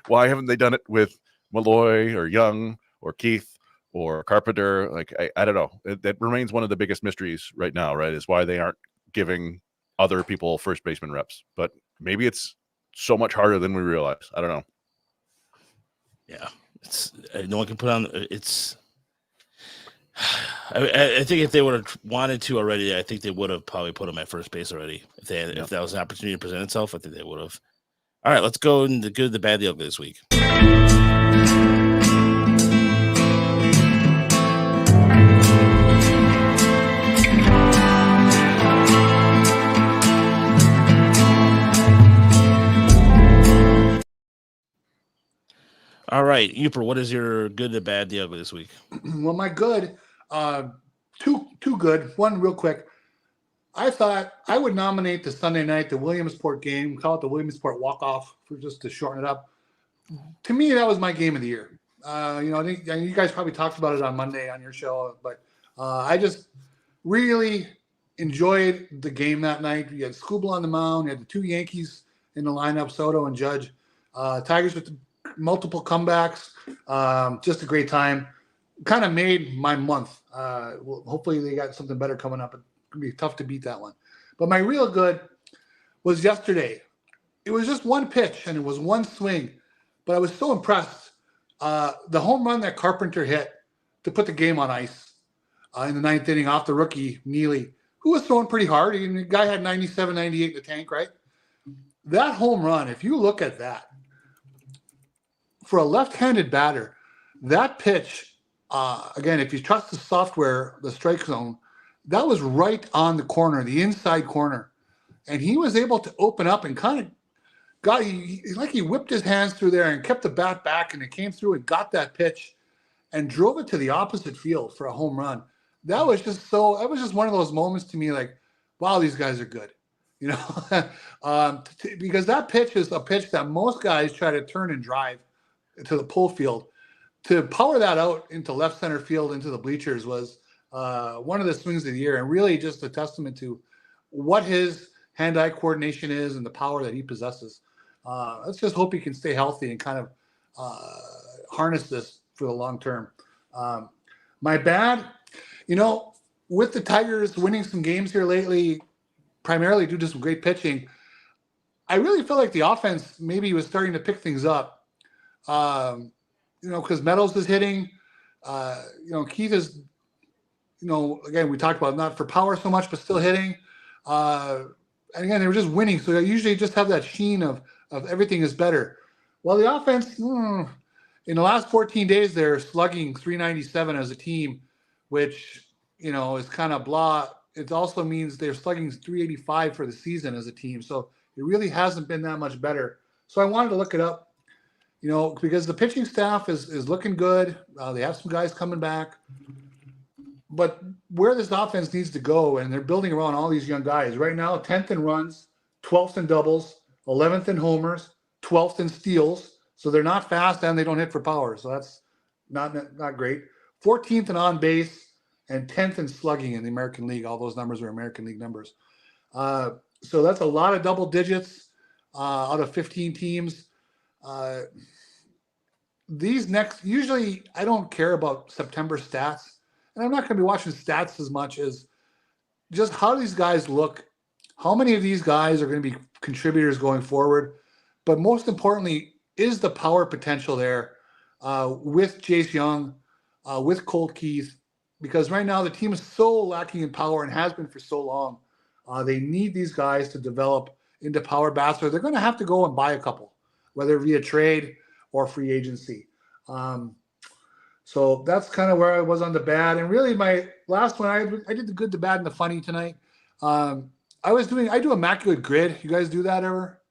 Why haven't they done it with Malloy or Young or Keith or Carpenter? Like, I don't know. That remains one of the biggest mysteries right now, right? Is why they aren't giving other people first baseman reps. But maybe it's so much harder than we realize. I don't know. Yeah, it's no one can put on. It's. I think if they would have wanted to already, I think they would have probably put him at first base already. If that was an opportunity to present itself, I think they would have. All right, let's go into the good, the bad, the ugly this week. All right, Uper, what is your good, the bad, the ugly this week? Well, my good, two good. One real quick. I thought I would nominate the Sunday night, the Williamsport game, call it the Williamsport walk-off for just to shorten it up. To me, that was my game of the year. I think you guys probably talked about it on Monday on your show, but I just really enjoyed the game that night. You had Skubal on the mound. You had the two Yankees in the lineup, Soto and Judge. Tigers with multiple comebacks. Just a great time. Kind of made my month. Well, hopefully they got something better coming up. It's going to be tough to beat that one. But my real good was yesterday. It was just one pitch and it was one swing. But I was so impressed. The home run that Carpenter hit to put the game on ice in the ninth inning off the rookie, Neely, who was throwing pretty hard. The guy had 97, 98 in the tank, right? That home run, if you look at that, for a left-handed batter, that pitch, again, if you trust the software, the strike zone, that was right on the corner, the inside corner. And he was able to open up and kind of he whipped his hands through there and kept the bat back, and it came through and got that pitch and drove it to the opposite field for a home run. That was just one of those moments to me, like, wow, these guys are good. Because that pitch is a pitch that most guys try to turn and drive to the pull field. To power that out into left center field, into the bleachers, was one of the swings of the year, and really just a testament to what his hand-eye coordination is and the power that he possesses. Let's just hope he can stay healthy and kind of harness this for the long term. My bad, with the Tigers winning some games here lately, primarily due to some great pitching, I really feel like the offense maybe was starting to pick things up. Because Meadows is hitting. Keith is, again, we talked about not for power so much, but still hitting. And again, they were just winning. So they usually just have that sheen of everything is better. Well, the offense, in the last 14 days, they're slugging 397 as a team, which, is kind of blah. It also means they're slugging 385 for the season as a team. So it really hasn't been that much better. So I wanted to look it up, because the pitching staff is looking good. They have some guys coming back. But where this offense needs to go, and they're building around all these young guys. Right now, 10th in runs, 12th in doubles, 11th in homers, 12th in steals. So they're not fast and they don't hit for power. So that's not great. 14th in on base and 10th in slugging in the American League. All those numbers are American League numbers. So that's a lot of double digits out of 15 teams. Usually I don't care about September stats. And I'm not going to be watching stats as much as just how these guys look. How many of these guys are going to be contributors going forward? But most importantly, is the power potential there with Jace Young, with Colt Keith? Because right now the team is so lacking in power and has been for so long. They need these guys to develop into power bats, or they're going to have to go and buy a couple, whether via trade or free agency. So that's kind of where I was on the bad. And really my last one, I did the good, the bad, and the funny tonight. I do Immaculate Grid. You guys do that ever?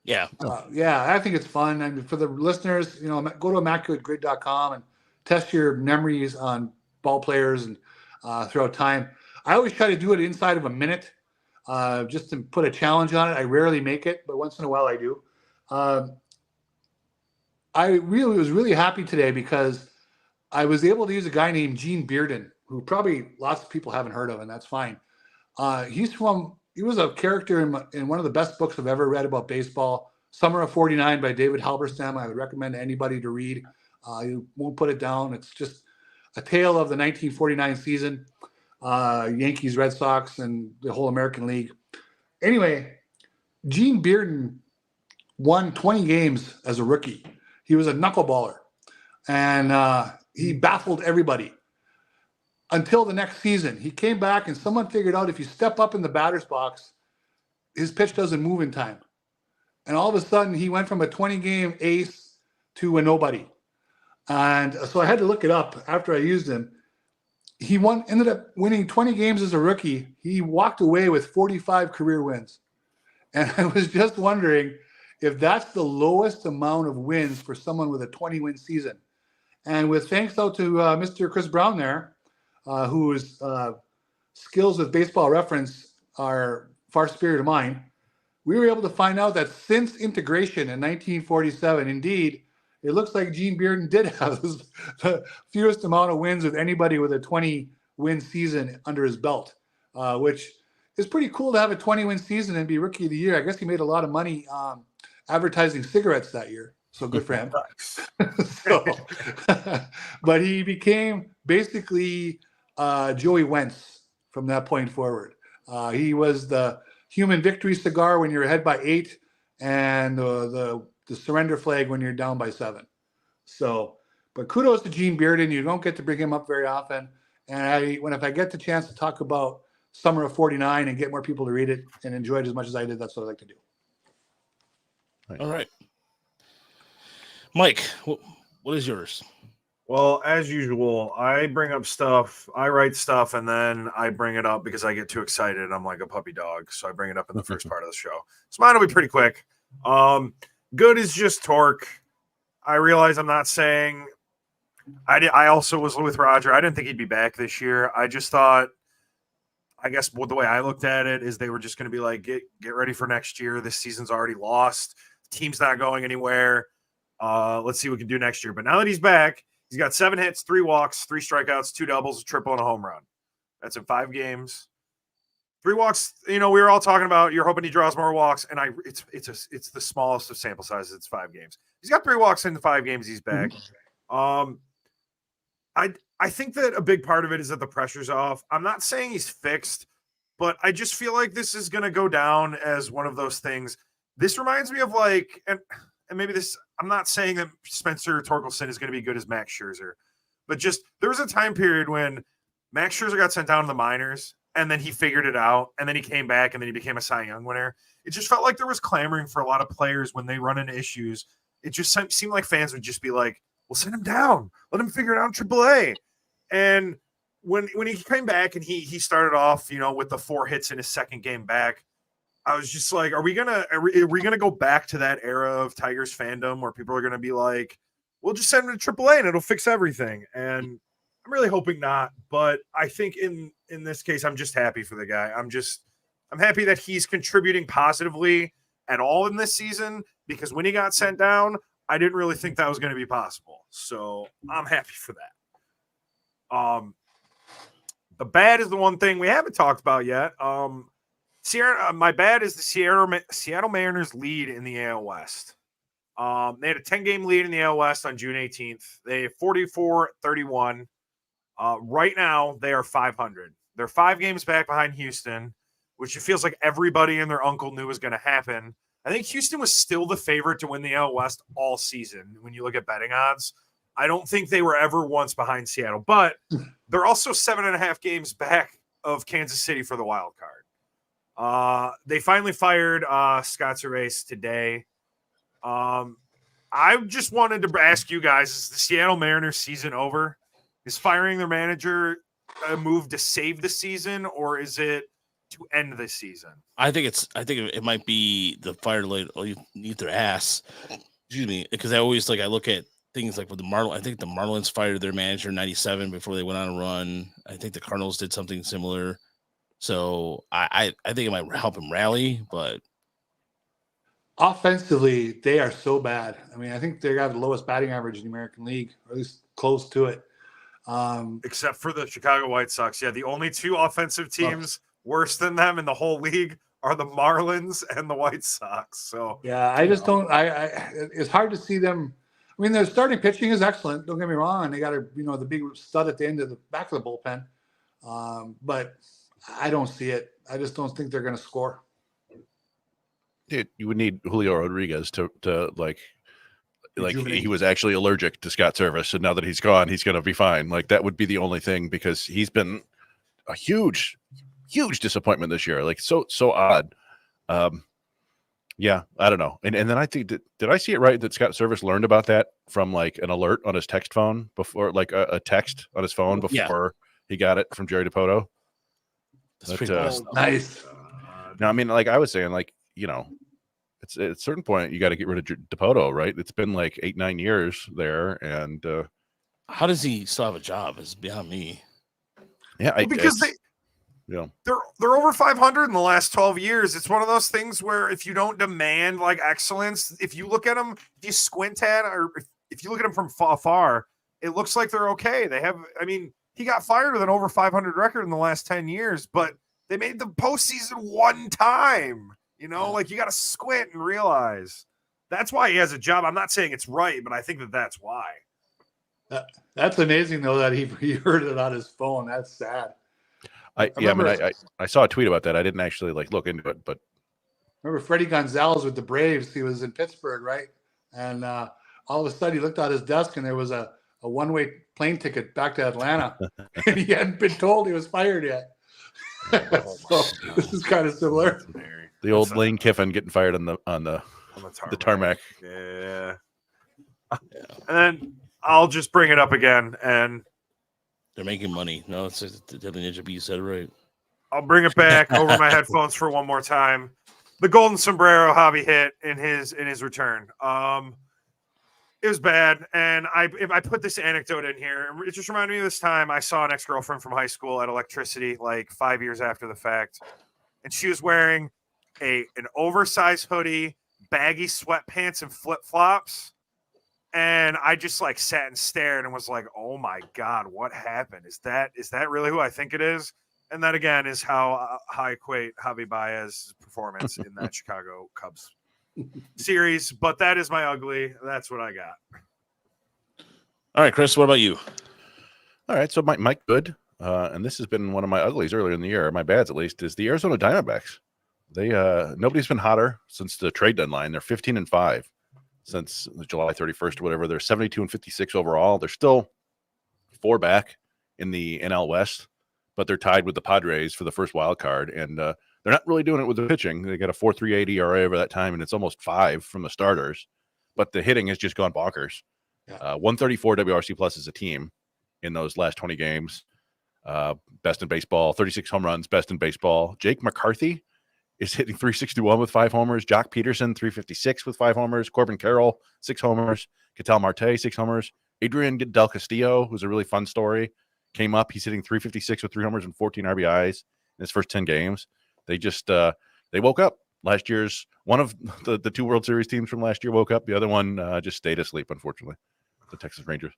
Yeah. Yeah, I think it's fun. And for the listeners, go to immaculategrid.com and test your memories on ball players and throughout time. I always try to do it inside of a minute just to put a challenge on it. I rarely make it, but once in a while I do. I really was really happy today because I was able to use a guy named Gene Bearden, who probably lots of people haven't heard of, and that's fine. He was a character in one of the best books I've ever read about baseball, Summer of '49 by David Halberstam. I would recommend anybody to read. You won't put it down. It's just a tale of the 1949 season, Yankees, Red Sox, and the whole American League. Anyway, Gene Bearden won 20 games as a rookie. He was a knuckleballer, and he baffled everybody until the next season. He came back, and someone figured out if you step up in the batter's box, his pitch doesn't move in time. And all of a sudden, he went from a 20-game ace to a nobody. And so I had to look it up after I used him. He ended up winning 20 games as a rookie. He walked away with 45 career wins. And I was just wondering if that's the lowest amount of wins for someone with a 20-win season. And with thanks out to Mr. Chris Brown there, whose skills with Baseball Reference are far superior to mine, we were able to find out that since integration in 1947, indeed, it looks like Gene Bearden did have the fewest amount of wins of anybody with a 20 win season under his belt, which is pretty cool to have a 20-win season and be rookie of the year. I guess he made a lot of money advertising cigarettes that year. So good for him. But he became basically Joey Wentz from that point forward. He was the human victory cigar when you're ahead by 8 and the surrender flag when you're down by 7. So, but kudos to Gene Bearden. You don't get to bring him up very often. And if I get the chance to talk about Summer of 49 and get more people to read it and enjoy it as much as I did, that's what I like to do. All right. Mike, what is yours? Well, as usual, I bring up stuff, I write stuff, and then I bring it up because I get too excited. I'm like a puppy dog, so I bring it up in the first part of the show. So mine will be pretty quick. Good is just torque. I realize I'm not saying I also was with Roger. I didn't think he'd be back this year. I just thought, I guess the way I looked at it is they were just going to be like, get ready for next year. This season's already lost. The team's not going anywhere. Let's see what we can do next year. But now that he's back, he's got 7 hits, 3 walks, 3 strikeouts, 2 doubles, a triple, and a home run. That's in 5 games. 3 walks. We were all talking about you're hoping he draws more walks, and it's the smallest of sample sizes. It's 5 games. He's got 3 walks in the 5 games he's back. I think that a big part of it is that the pressure's off. I'm not saying he's fixed, but I just feel like this is going to go down as one of those things. This reminds me of and maybe this, I'm not saying that Spencer Torkelson is going to be good as Max Scherzer, but just there was a time period when Max Scherzer got sent down to the minors and then he figured it out and then he came back and then he became a Cy Young winner. It just felt like there was clamoring for a lot of players when they run into issues. It just seemed like fans would just be like, well, send him down. Let him figure it out in AAA. And when he came back and he started off, with the 4 hits in his second game back, I was just like, are we gonna go back to that era of Tigers fandom where people are gonna be like, we'll just send him to AAA and it'll fix everything? And I'm really hoping not. But I think in this case, I'm just happy for the guy. I'm happy that he's contributing positively at all in this season, because when he got sent down, I didn't really think that was going to be possible. So I'm happy for that. The bad is the one thing we haven't talked about yet. My bad is the Seattle Mariners lead in the AL West. They had a 10-game lead in the AL West on June 18th. They have 44-31. Right now, they are 500. They're 5 games back behind Houston, which it feels like everybody and their uncle knew was going to happen. I think Houston was still the favorite to win the AL West all season. When you look at betting odds, I don't think they were ever once behind Seattle, but they're also 7.5 games back of Kansas City for the wild card. They finally fired Scott Cervais today. I just wanted to ask you guys, is the Seattle Mariners season over? Is firing their manager a move to save the season, or is it to end the season? I think it might be the fire light underneath their ass. Excuse me, because I look at things like with the Marlins. I think the Marlins fired their manager in '97 before they went on a run. I think the Cardinals did something similar. So I think it might help him rally, but offensively, they are so bad. I mean, I think they have the lowest batting average in the American League, or at least close to it. Except for the Chicago White Sox. Yeah, the only 2 offensive teams worse than them in the whole league are the Marlins and the White Sox. So yeah, I just don't. It's hard to see them. I mean, their starting pitching is excellent. Don't get me wrong. They got the big stud at the end of the back of the bullpen. But I don't see it. I just don't think they're going to score. Dude, you would need Julio Rodriguez to like he was actually allergic to Scott Service, and now that he's gone, he's going to be fine. Like that would be the only thing, because he's been a huge disappointment this year. Like so odd. Yeah, I don't know. And then I think did I see it right that Scott Service learned about that from like an alert on his text phone before, like a text on his phone before he got it from Jerry DiPoto? That's nice. No, I mean, like I was saying, like, it's at a certain point you got to get rid of DiPoto, right? It's been like 8-9 years there, and how does he still have a job? It's beyond me. Yeah, because they're over 500 in the last 12 years. It's one of those things where if you don't demand like excellence, if you look at them, if you squint at, or if you look at them from afar, it looks like they're okay. They have, I mean, he got fired with an over 500 record in the last 10 years, but they made the postseason one time. You know, like you got to squint and realize that's why he has a job. I'm not saying it's right, but I think that's why. That's amazing, though, that he heard it on his phone. That's sad. I saw a tweet about that. I didn't actually look into it, but remember Freddie Gonzalez with the Braves. He was in Pittsburgh, right? And all of a sudden, he looked at his desk, and there was a one-way plane ticket back to Atlanta, and he hadn't been told he was fired yet. So this is kind of similar. The old Lane Kiffin getting fired on the tarmac. Yeah. And then I'll just bring it up again, and they're making money. No, it's the Deadly Ninja B said it right. I'll bring it back over my headphones for one more time. The golden sombrero hobby hit in his return. It was bad, and I put this anecdote in here. It just reminded me of this time I saw an ex-girlfriend from high school at Electricity, like 5 years after the fact, and she was wearing an oversized hoodie, baggy sweatpants, and flip-flops. And I just sat and stared and was like, "Oh my God, what happened? Is that really who I think it is?" And that again is how I equate Javi Baez's performance in that Chicago Cubs series. But that is my ugly. That's what I got. All right, Chris, what about you? All right, so my good, and this has been one of my uglies earlier in the year, my bads at least, is the Arizona Diamondbacks. They nobody's been hotter since the trade deadline. They're 15-5 since July 31st or whatever. They're 72-56 overall. They're still 4 back in the NL West, but they're tied with the Padres for the first wild card, and they're not really doing it with the pitching. They got a 4.38 ERA over that time, and it's almost 5 from the starters, but the hitting has just gone bonkers. 134 WRC plus as a team in those last 20 games. Best in baseball, 36 home runs, best in baseball. Jake McCarthy is hitting 361 with 5 homers. Jock Peterson, 356 with 5 homers. Corbin Carroll, 6 homers. Ketel Marte, 6 homers. Adrian Del Castillo, who's a really fun story, came up. He's hitting 356 with 3 homers and 14 RBIs in his first 10 games. They just they woke up. Last year's one of the 2 World Series teams from last year woke up. The other one just stayed asleep, unfortunately. The Texas Rangers.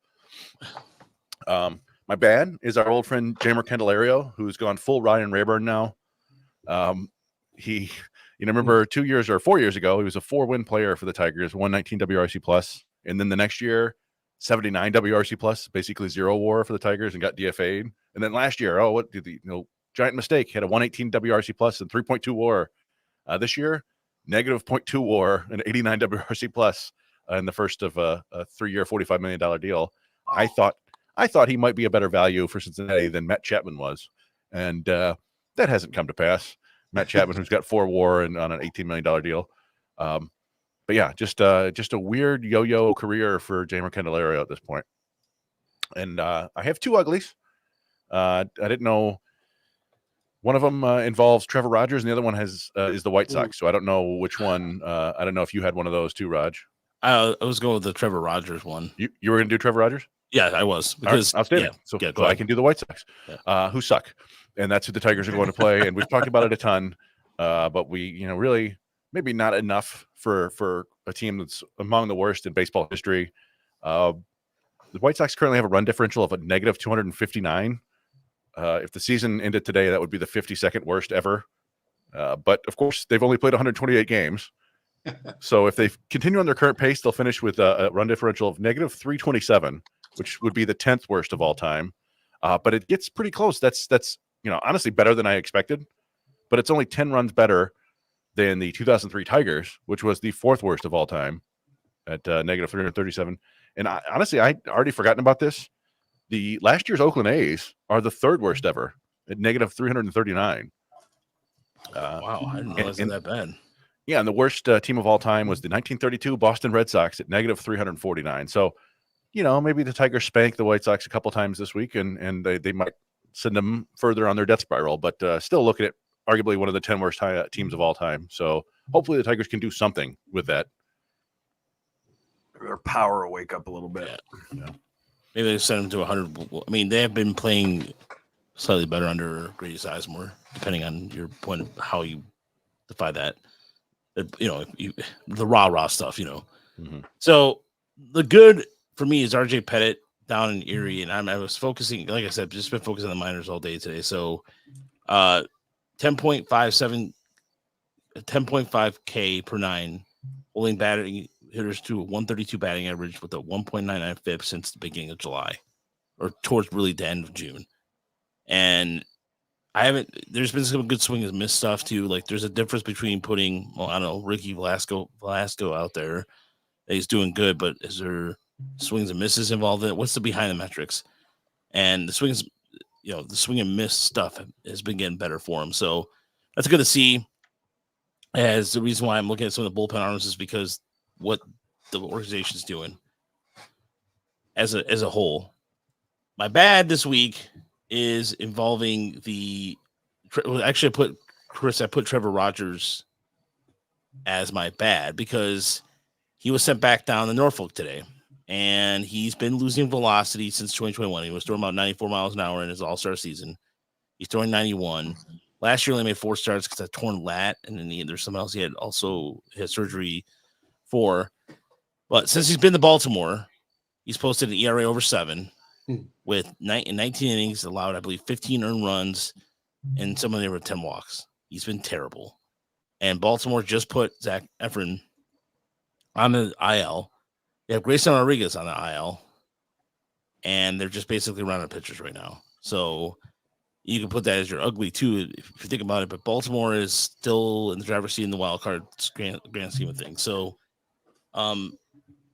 My bad is our old friend Jeimer Candelario, who's gone full Ryan Rayburn now. He, remember 2 years or 4 years ago, he was a 4-win player for the Tigers, 119 WRC plus, and then the next year, 79 WRC plus, basically 0 WAR for the Tigers, and got DFA'd. And then last year, what did the giant mistake? Had a 118 WRC plus and 3.2 WAR. This year, negative 0.2 WAR and 89 WRC plus in the first of a 3-year, $45 million deal. I thought he might be a better value for Cincinnati than Matt Chapman was, and that hasn't come to pass. Matt Chapman, who's got 4 WAR and on an $18 million deal. But yeah, just a weird yo-yo career for Jeimer Candelario at this point. And I have 2 uglies. I didn't know. One of them involves Trevor Rogers, and the other one is the White Sox. So I don't know which one. I don't know if you had one of those too, Raj. I was going with the Trevor Rogers one. You were going to do Trevor Rogers? Yeah, I was. Because outstanding. So I can do the White Sox, who suck, and that's who the Tigers are going to play. And we've talked about it a ton, but we, really maybe not enough for a team that's among the worst in baseball history. The White Sox currently have a run differential of a negative 259. If the season ended today, that would be the 52nd worst ever. But of course, they've only played 128 games. So if they continue on their current pace, they'll finish with a run differential of negative 327, which would be the 10th worst of all time. But it gets pretty close. That's honestly better than I expected. But it's only 10 runs better than the 2003 Tigers, which was the 4th worst of all time at negative 337. And honestly, I'd already forgotten about this. The last year's Oakland A's are the 3rd worst ever at negative 339. Wow, I didn't realize it was that bad. Yeah, and the worst team of all time was the 1932 Boston Red Sox at negative 349. So, maybe the Tigers spank the White Sox a couple times this week, and they might send them further on their death spiral. But still looking at arguably one of the 10 worst teams of all time. So hopefully the Tigers can do something with that. Their power will wake up a little bit. Yeah. Maybe they send them to 100. I mean, they have been playing slightly better under Grady Sizemore, depending on your point of how you define that. The rah-rah stuff, Mm-hmm. So the good for me is RJ Pettit down in Erie, and I was focusing, like I said, just been focusing on the minors all day today. So, 10.57, 10.5 K per nine, holding batting hitters to a 132 batting average with a 1.99 FIP since the beginning of July, or towards really the end of June. And there's been some good swing and miss stuff too. Like there's a difference between putting, well, I don't know, Ricky Velasco out there that he's doing good, but is there swings and misses involved in it? What's the behind the metrics? And the swings, the swing and miss stuff has been getting better for him. So that's good to see. As the reason why I'm looking at some of the bullpen arms is because what the organization's doing as a whole. My bad this week is involving actually I put Trevor Rogers as my bad because he was sent back down to Norfolk today, and he's been losing velocity since 2021. He was throwing about 94 miles an hour in his all-star season. He's throwing 91. Last year, he only made 4 starts because of torn lat, and then there's something else he had surgery for. But since he's been to Baltimore, he's posted an ERA over 7 with 19 innings, allowed, I believe, 15 earned runs, and some of them were 10 walks. He's been terrible. And Baltimore just put Zach Efron on the IL. They have Grayson Rodriguez on the IL, and they're just basically running pitchers right now. So you can put that as your ugly too, if you think about it. But Baltimore is still in the driver's seat in the wild card grand scheme of things. So,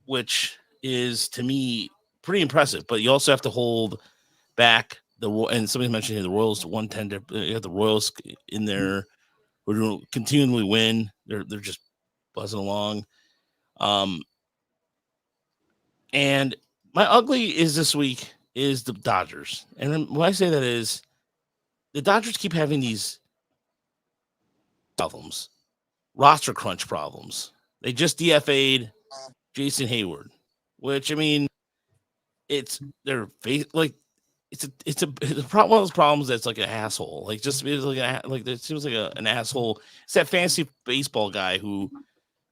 which is to me pretty impressive. But you also have to hold back and somebody mentioned here the Royals 110. You have the Royals in there who don't continually win. They're just buzzing along. And my ugly is this week is the Dodgers. And when I say that is the Dodgers keep having these problems, roster crunch problems. They just DFA'd Jason Hayward, which I mean, it's a one of those problems that's like an asshole. Like just like it seems like an asshole. It's that fantasy baseball guy who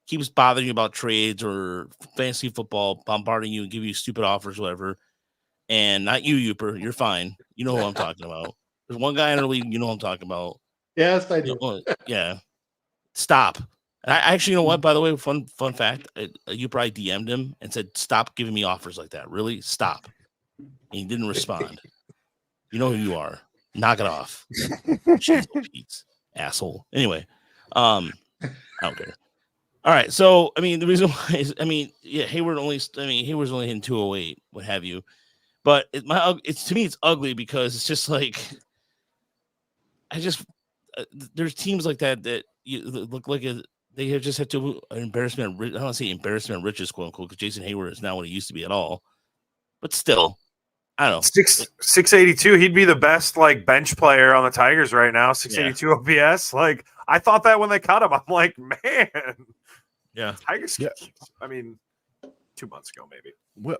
keeps bothering you about trades or fantasy football, bombarding you and give you stupid offers, whatever. And not you, Youper. You're fine. You know who I'm talking about. There's one guy in our league, you know who I'm talking about. Yes, I do. Yeah. Stop. And I actually, you know what, by the way, fun fact, you probably DM'd him and said, stop giving me offers like that. Really? Stop. And he didn't respond. You know who you are. Knock it off. Jeez, Pete's asshole. Anyway, I don't care. All right. So, I mean, the reason why is, Hayward's only hitting 208, what have you. But to me, it's ugly because it's just like, there's teams like that you look like they have just had to an embarrassment. I don't want to say embarrassment of riches, quote unquote, because Jason Hayward is not what he used to be at all. But still, I don't know. 682. He'd be the best like bench player on the Tigers right now. 682 OPS. Like I thought that when they cut him, I'm like, man. Yeah, Tigers. Yeah. I mean, 2 months ago, maybe. Well,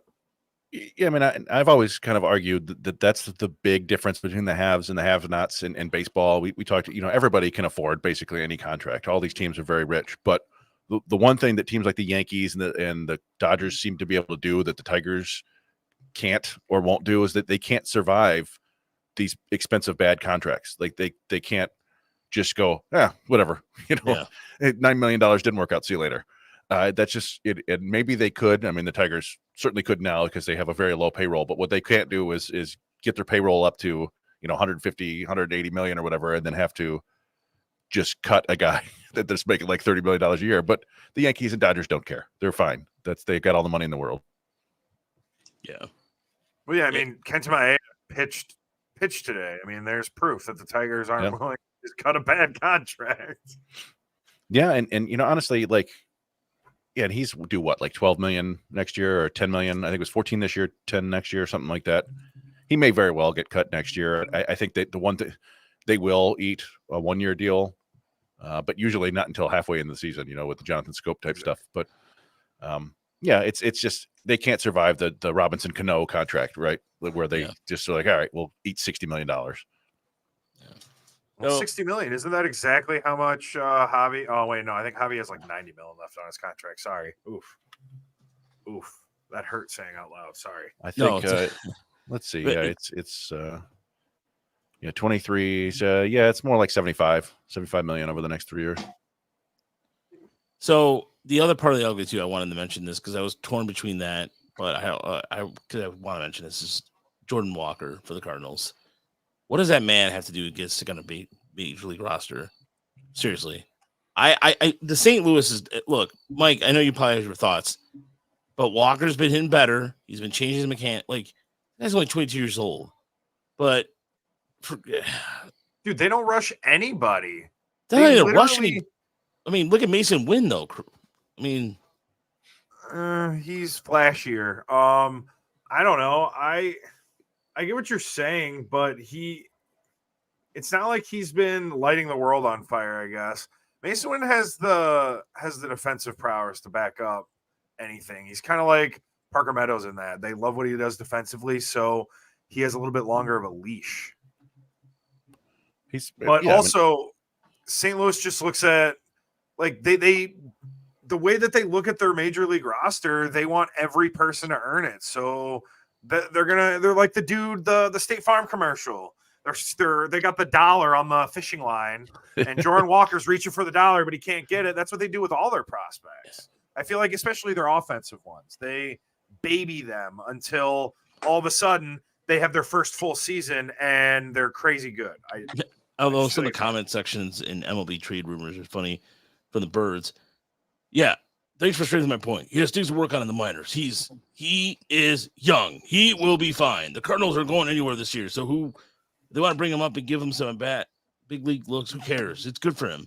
yeah, I mean, I've always kind of argued that that's the big difference between the haves and the have-nots in baseball. We talked, everybody can afford basically any contract. All these teams are very rich, but the one thing that teams like the Yankees and the Dodgers seem to be able to do that the Tigers can't or won't do is that they can't survive these expensive bad contracts. Like they can't just go, whatever, $9 million didn't work out. See you later. That's just it. And maybe they could. I mean, the Tigers certainly could now because they have a very low payroll. But what they can't do is get their payroll up to 150, 180 million or whatever, and then have to just cut a guy that's making like $30 million a year. But the Yankees and Dodgers don't care. They're fine. They've got all the money in the world. Yeah. Well, yeah. I mean, Kenta Maeda pitched today. I mean, there's proof that the Tigers aren't willing to just cut a bad contract. Yeah, and honestly, like. Yeah, and he's due what, like 12 million next year or 10 million? I think it was 14 this year, 10 next year, something like that. He may very well get cut next year. I think that the one that they will eat a 1-year deal, but usually not until halfway in the season, with the Jonathan Scope type stuff. But it's just they can't survive the Robinson Cano contract, right? Where they just are like, all right, we'll eat $60 million. Well, 60 million. Isn't that exactly how much Javi? Oh, wait, no. I think Javi has like 90 million left on his contract. Sorry. Oof. That hurt saying out loud. Sorry. I No, think. Let's see. but Yeah, it- it's 23. So yeah, it's more like 75 million over the next 3 years. So the other part of the ugly too, I wanted to mention this because I was torn between that, but I want to mention this is Jordan Walker for the Cardinals. What does that man have to do against to kind of be major league roster? Seriously, the St. Louis is look, Mike. I know you probably have your thoughts, but Walker's been hitting better. He's been changing his mechanic. Like he's only 22 years old, but Dude, they don't rush anybody. they're not They even rushing. literally- I mean, look at Mason Wynn though. I mean, he's flashier. I don't know. I get what you're saying, but it's not like he's been lighting the world on fire, I guess. Mason Wynn has the defensive prowess to back up anything. He's kind of like Parker Meadows in that. They love what he does defensively, so he has a little bit longer of a leash. But also St. Louis just looks at like they the way that they look at their major league roster, they want every person to earn it. So they're like the dude, the State Farm commercial. They got the dollar on the fishing line, and Jordan Walker's reaching for the dollar, but he can't get it. That's what they do with all their prospects. I feel like, especially their offensive ones, they baby them until all of a sudden they have their first full season and they're crazy good. although some of the comment sections in MLB trade rumors are funny from the Birds. Yeah, thanks for straightening my point. He has things to work on in the minors. He is young. He will be fine. The Cardinals are going anywhere this year, so they want to bring him up and give him some at bat, big league looks. Who cares? It's good for him.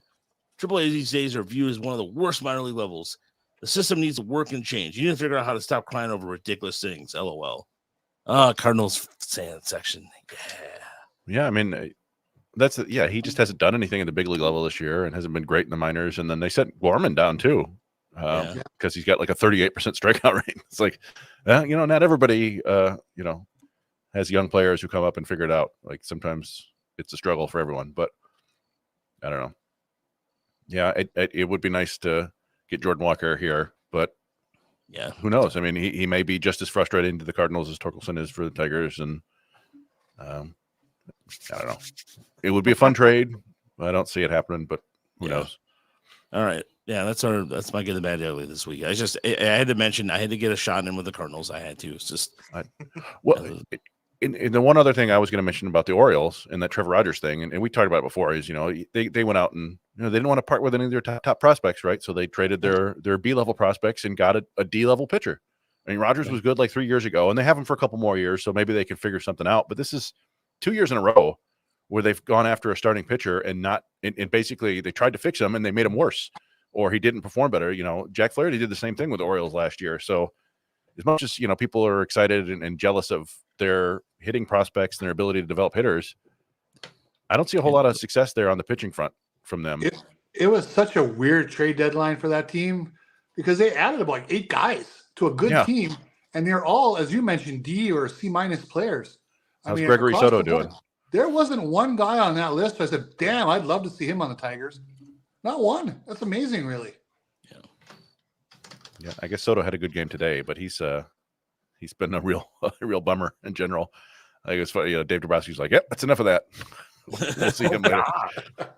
AAA these days are viewed as one of the worst minor league levels. The system needs to work and change. You need to figure out how to stop crying over ridiculous things. LOL. Cardinals fan section. Yeah, I mean, he just hasn't done anything at the big league level this year and hasn't been great in the minors. And then they sent Gorman down too, because he's got like a 38% strikeout rate. It's like, not everybody, has young players who come up and figure it out. Like sometimes it's a struggle for everyone, but I don't know. Yeah, it would be nice to get Jordan Walker here, but yeah, who knows? I mean, he may be just as frustrating to the Cardinals as Torkelson is for the Tigers, and I don't know. It would be a fun trade. I don't see it happening, but who knows? All right. Yeah, that's my good, the bad, the ugly this week. I had to mention, I had to get a shot in with the Cardinals. I had to. It's just And the one other thing I was going to mention about the Orioles and that Trevor Rogers thing, and we talked about it before, is they went out and they didn't want to part with any of their top prospects, right? So they traded their B level prospects and got a D level pitcher. I mean, Rogers was good like 3 years ago, and they have him for a couple more years, so maybe they can figure something out. But this is 2 years in a row where they've gone after a starting pitcher and basically they tried to fix him and they made him worse, or he didn't perform better. Jack Flaherty did the same thing with the Orioles last year. So as much as people are excited and jealous of their hitting prospects and their ability to develop hitters, I don't see a whole lot of success there on the pitching front from them. It was such a weird trade deadline for that team because they added about like 8 guys to a good team, and they're all, as you mentioned, D or C minus players. How's Gregory Soto doing? There wasn't one guy on that list. I said, "Damn, I'd love to see him on the Tigers." Not one. That's amazing, really. Yeah, I guess Soto had a good game today, but he's been a real bummer in general. I think it's funny. Dave Dabrowski's like, "Yep, that's enough of that." We'll see him later.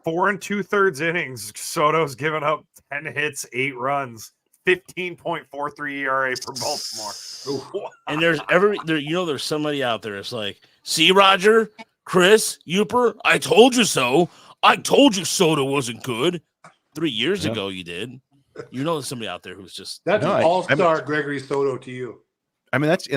4 2/3 innings. Soto's given up 10 hits, 8 runs, 15.43 ERA for Baltimore. And there's somebody out there. It's like, see, Roger, Chris, Uper, I told you so. I told you Soto wasn't good 3 years ago. You did. There's somebody out there who's just that's all-star Gregory Soto to you. I mean, that's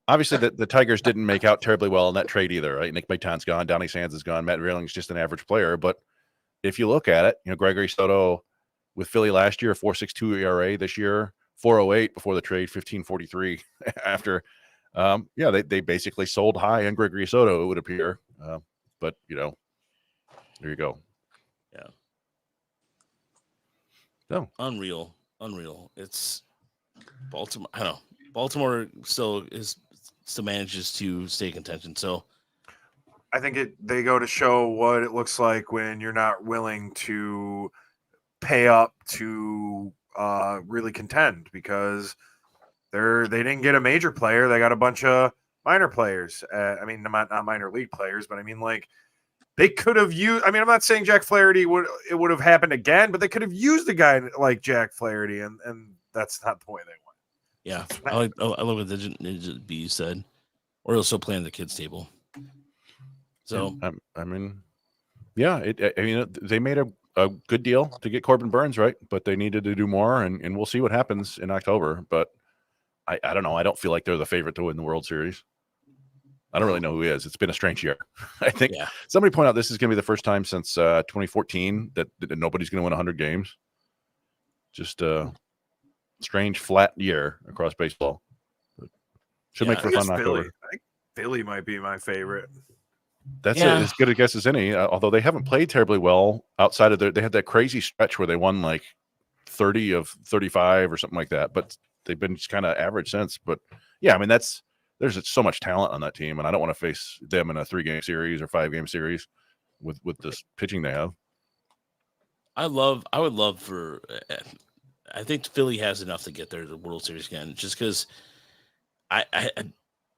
obviously the Tigers didn't make out terribly well in that trade either, right? Nick Maton's gone, Donnie Sands is gone, Matt Rayling's just an average player. But if you look at it, Gregory Soto with Philly last year, 4.62 ERA this year, 4.08 before the trade, 15.43 after. They basically sold high on Gregory Soto, it would appear. But there you go. Yeah. No. Unreal. It's Baltimore. I don't know. Baltimore still manages to stay in contention. So I think they go to show what it looks like when you're not willing to pay up to really contend, because They didn't get a major player. They got a bunch of minor players. I mean, not minor league players, but I mean, like, they could have used. I mean, I'm not saying Jack Flaherty would have happened again, but they could have used a guy like Jack Flaherty, and that's not the way they went. Yeah, I love what the B said. Or he'll still play on the kids' table. So I mean, yeah, I mean, they made a good deal to get Corbin Burns, right? But they needed to do more, and we'll see what happens in October. But I don't know. I don't feel like they're the favorite to win the World Series. I don't really know who he is. It's been a strange year. I think somebody pointed out this is going to be the first time since 2014 that nobody's going to win 100 games. Just a strange flat year across baseball. But should make for fun in October. I think Philly might be my favorite. That's as good a guess as any. Although they haven't played terribly well outside of they had that crazy stretch where they won like 30 of 35 or something like that. But they've been just kind of average since. But yeah, I mean there's so much talent on that team, and I don't want to face them in a 3-game series or 5-game series with this pitching they have. I would love for. I think Philly has enough to get there to the World Series again, just because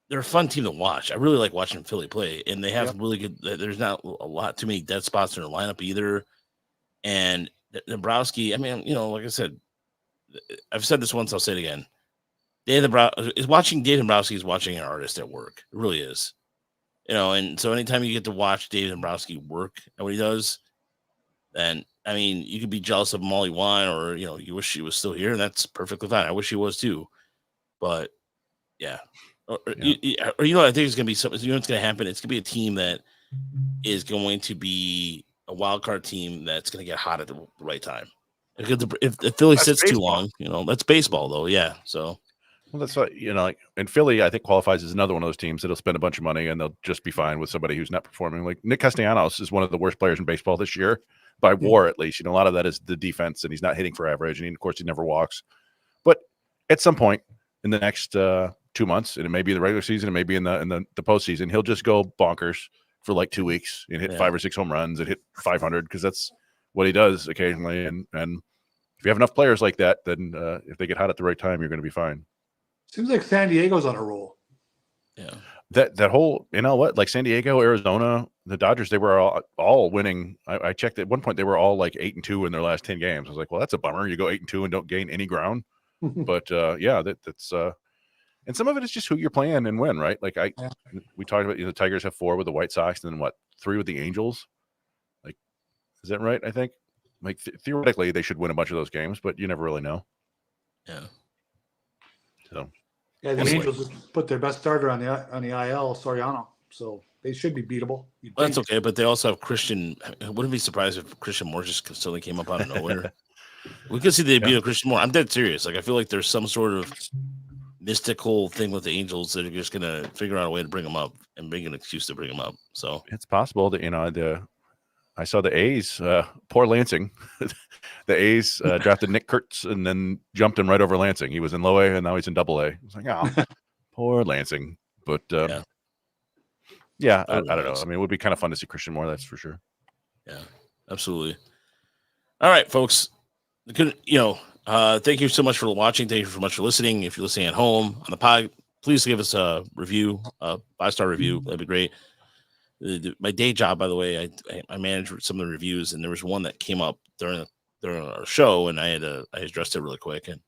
they're a fun team to watch. I really like watching Philly play, and they have really good. There's not too many dead spots in their lineup either. And Dombrowski, I mean, like I said, I've said this once, I'll say it again. Watching Dave Dombrowski is watching an artist at work. It really is. And so anytime you get to watch Dave Dombrowski work and what he does, then I mean, you could be jealous of him all you want, or you wish he was still here, and that's perfectly fine. I wish he was too, but yeah. Or I think it's gonna be something. What's gonna happen? It's gonna be a team that is going to be a wild card team that's gonna get hot at the right time. If Philly sits too long, that's baseball though. Yeah, so. Well, that's what like, and Philly, I think qualifies as another one of those teams that'll spend a bunch of money and they'll just be fine with somebody who's not performing. Like Nick Castellanos is one of the worst players in baseball this year by WAR, at least. A lot of that is the defense, and he's not hitting for average, and of course he never walks. But at some point in the next 2 months, and it may be the regular season, it may be in the postseason, he'll just go bonkers for like 2 weeks and hit 5 or 6 home runs and hit 500 because that's what he does occasionally. And if you have enough players like that, then if they get hot at the right time, you're going to be fine. Seems like San Diego's on a roll. Yeah. That whole, like San Diego, Arizona, the Dodgers, they were all winning. I checked at one point, they were all like 8-2 in their last 10 games. I was like, well, that's a bummer. You go 8-2 and don't gain any ground. But that's and some of it is just who you're playing and when, right? Like we talked about, the Tigers have 4 with the White Sox, and then 3 with the Angels. Like, is that right? I think like theoretically they should win a bunch of those games, but you never really know. Yeah. So. Yeah, the Angels just put their best starter on the IL, Soriano, so they should be beatable. Well, that's okay, but they also have Christian. I wouldn't be surprised if Christian Moore just suddenly came up out of nowhere. We could see the debut of Christian Moore. I'm dead serious. Like, I feel like there's some sort of mystical thing with the Angels that are just gonna figure out a way to bring him up and bring an excuse to bring him up. So it's possible that I saw the A's, poor Lansing. The A's drafted Nick Kurtz and then jumped him right over Lansing. He was in low A and now he's in double A. I was like, oh, poor Lansing. But I don't know. I mean, it would be kind of fun to see Christian Moore, that's for sure. Yeah, absolutely. All right, folks. Thank you so much for watching. Thank you so much for listening. If you're listening at home on the pod, please give us a review, a 5-star review. That'd be great. My day job, by the way, I managed some of the reviews, and there was one that came up during our show, and I addressed it really quick, and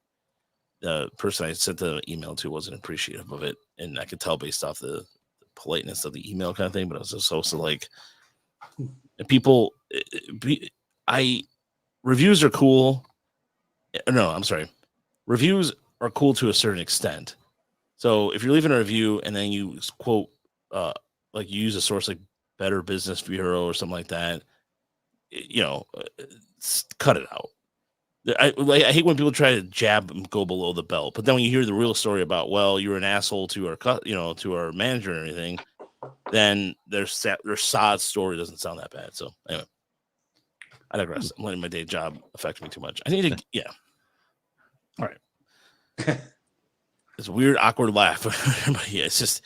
the person I sent the email to wasn't appreciative of it, and I could tell based off the politeness of the email kind of thing. But I was just also like, people, reviews are cool. No, I'm sorry, reviews are cool to a certain extent. So if you're leaving a review and then you quote, like you use a source like Better Business Bureau or something like that, cut it out. I hate when people try to jab and go below the belt, but then when you hear the real story about, well, you're an asshole to our to our manager and everything, then their sod story doesn't sound that bad. So anyway, I digress. I'm letting my day job affect me too much. I need to, all right. It's a weird, awkward laugh. Yeah, it's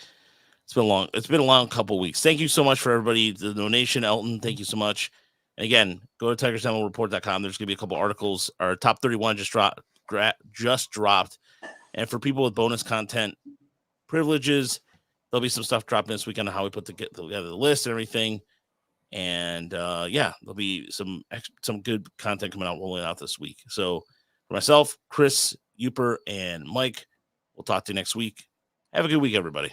been a long couple weeks. Thank you so much for everybody. The donation, Elton. Thank you so much. And again, go to TigersDemoReport.com. There's going to be a couple articles. Our top 31 just dropped And for people with bonus content privileges, there'll be some stuff dropping this weekend on how we put together the list and everything. And there'll be some good content coming out, rolling out this week. So for myself, Chris, Uper, and Mike, we'll talk to you next week. Have a good week, everybody.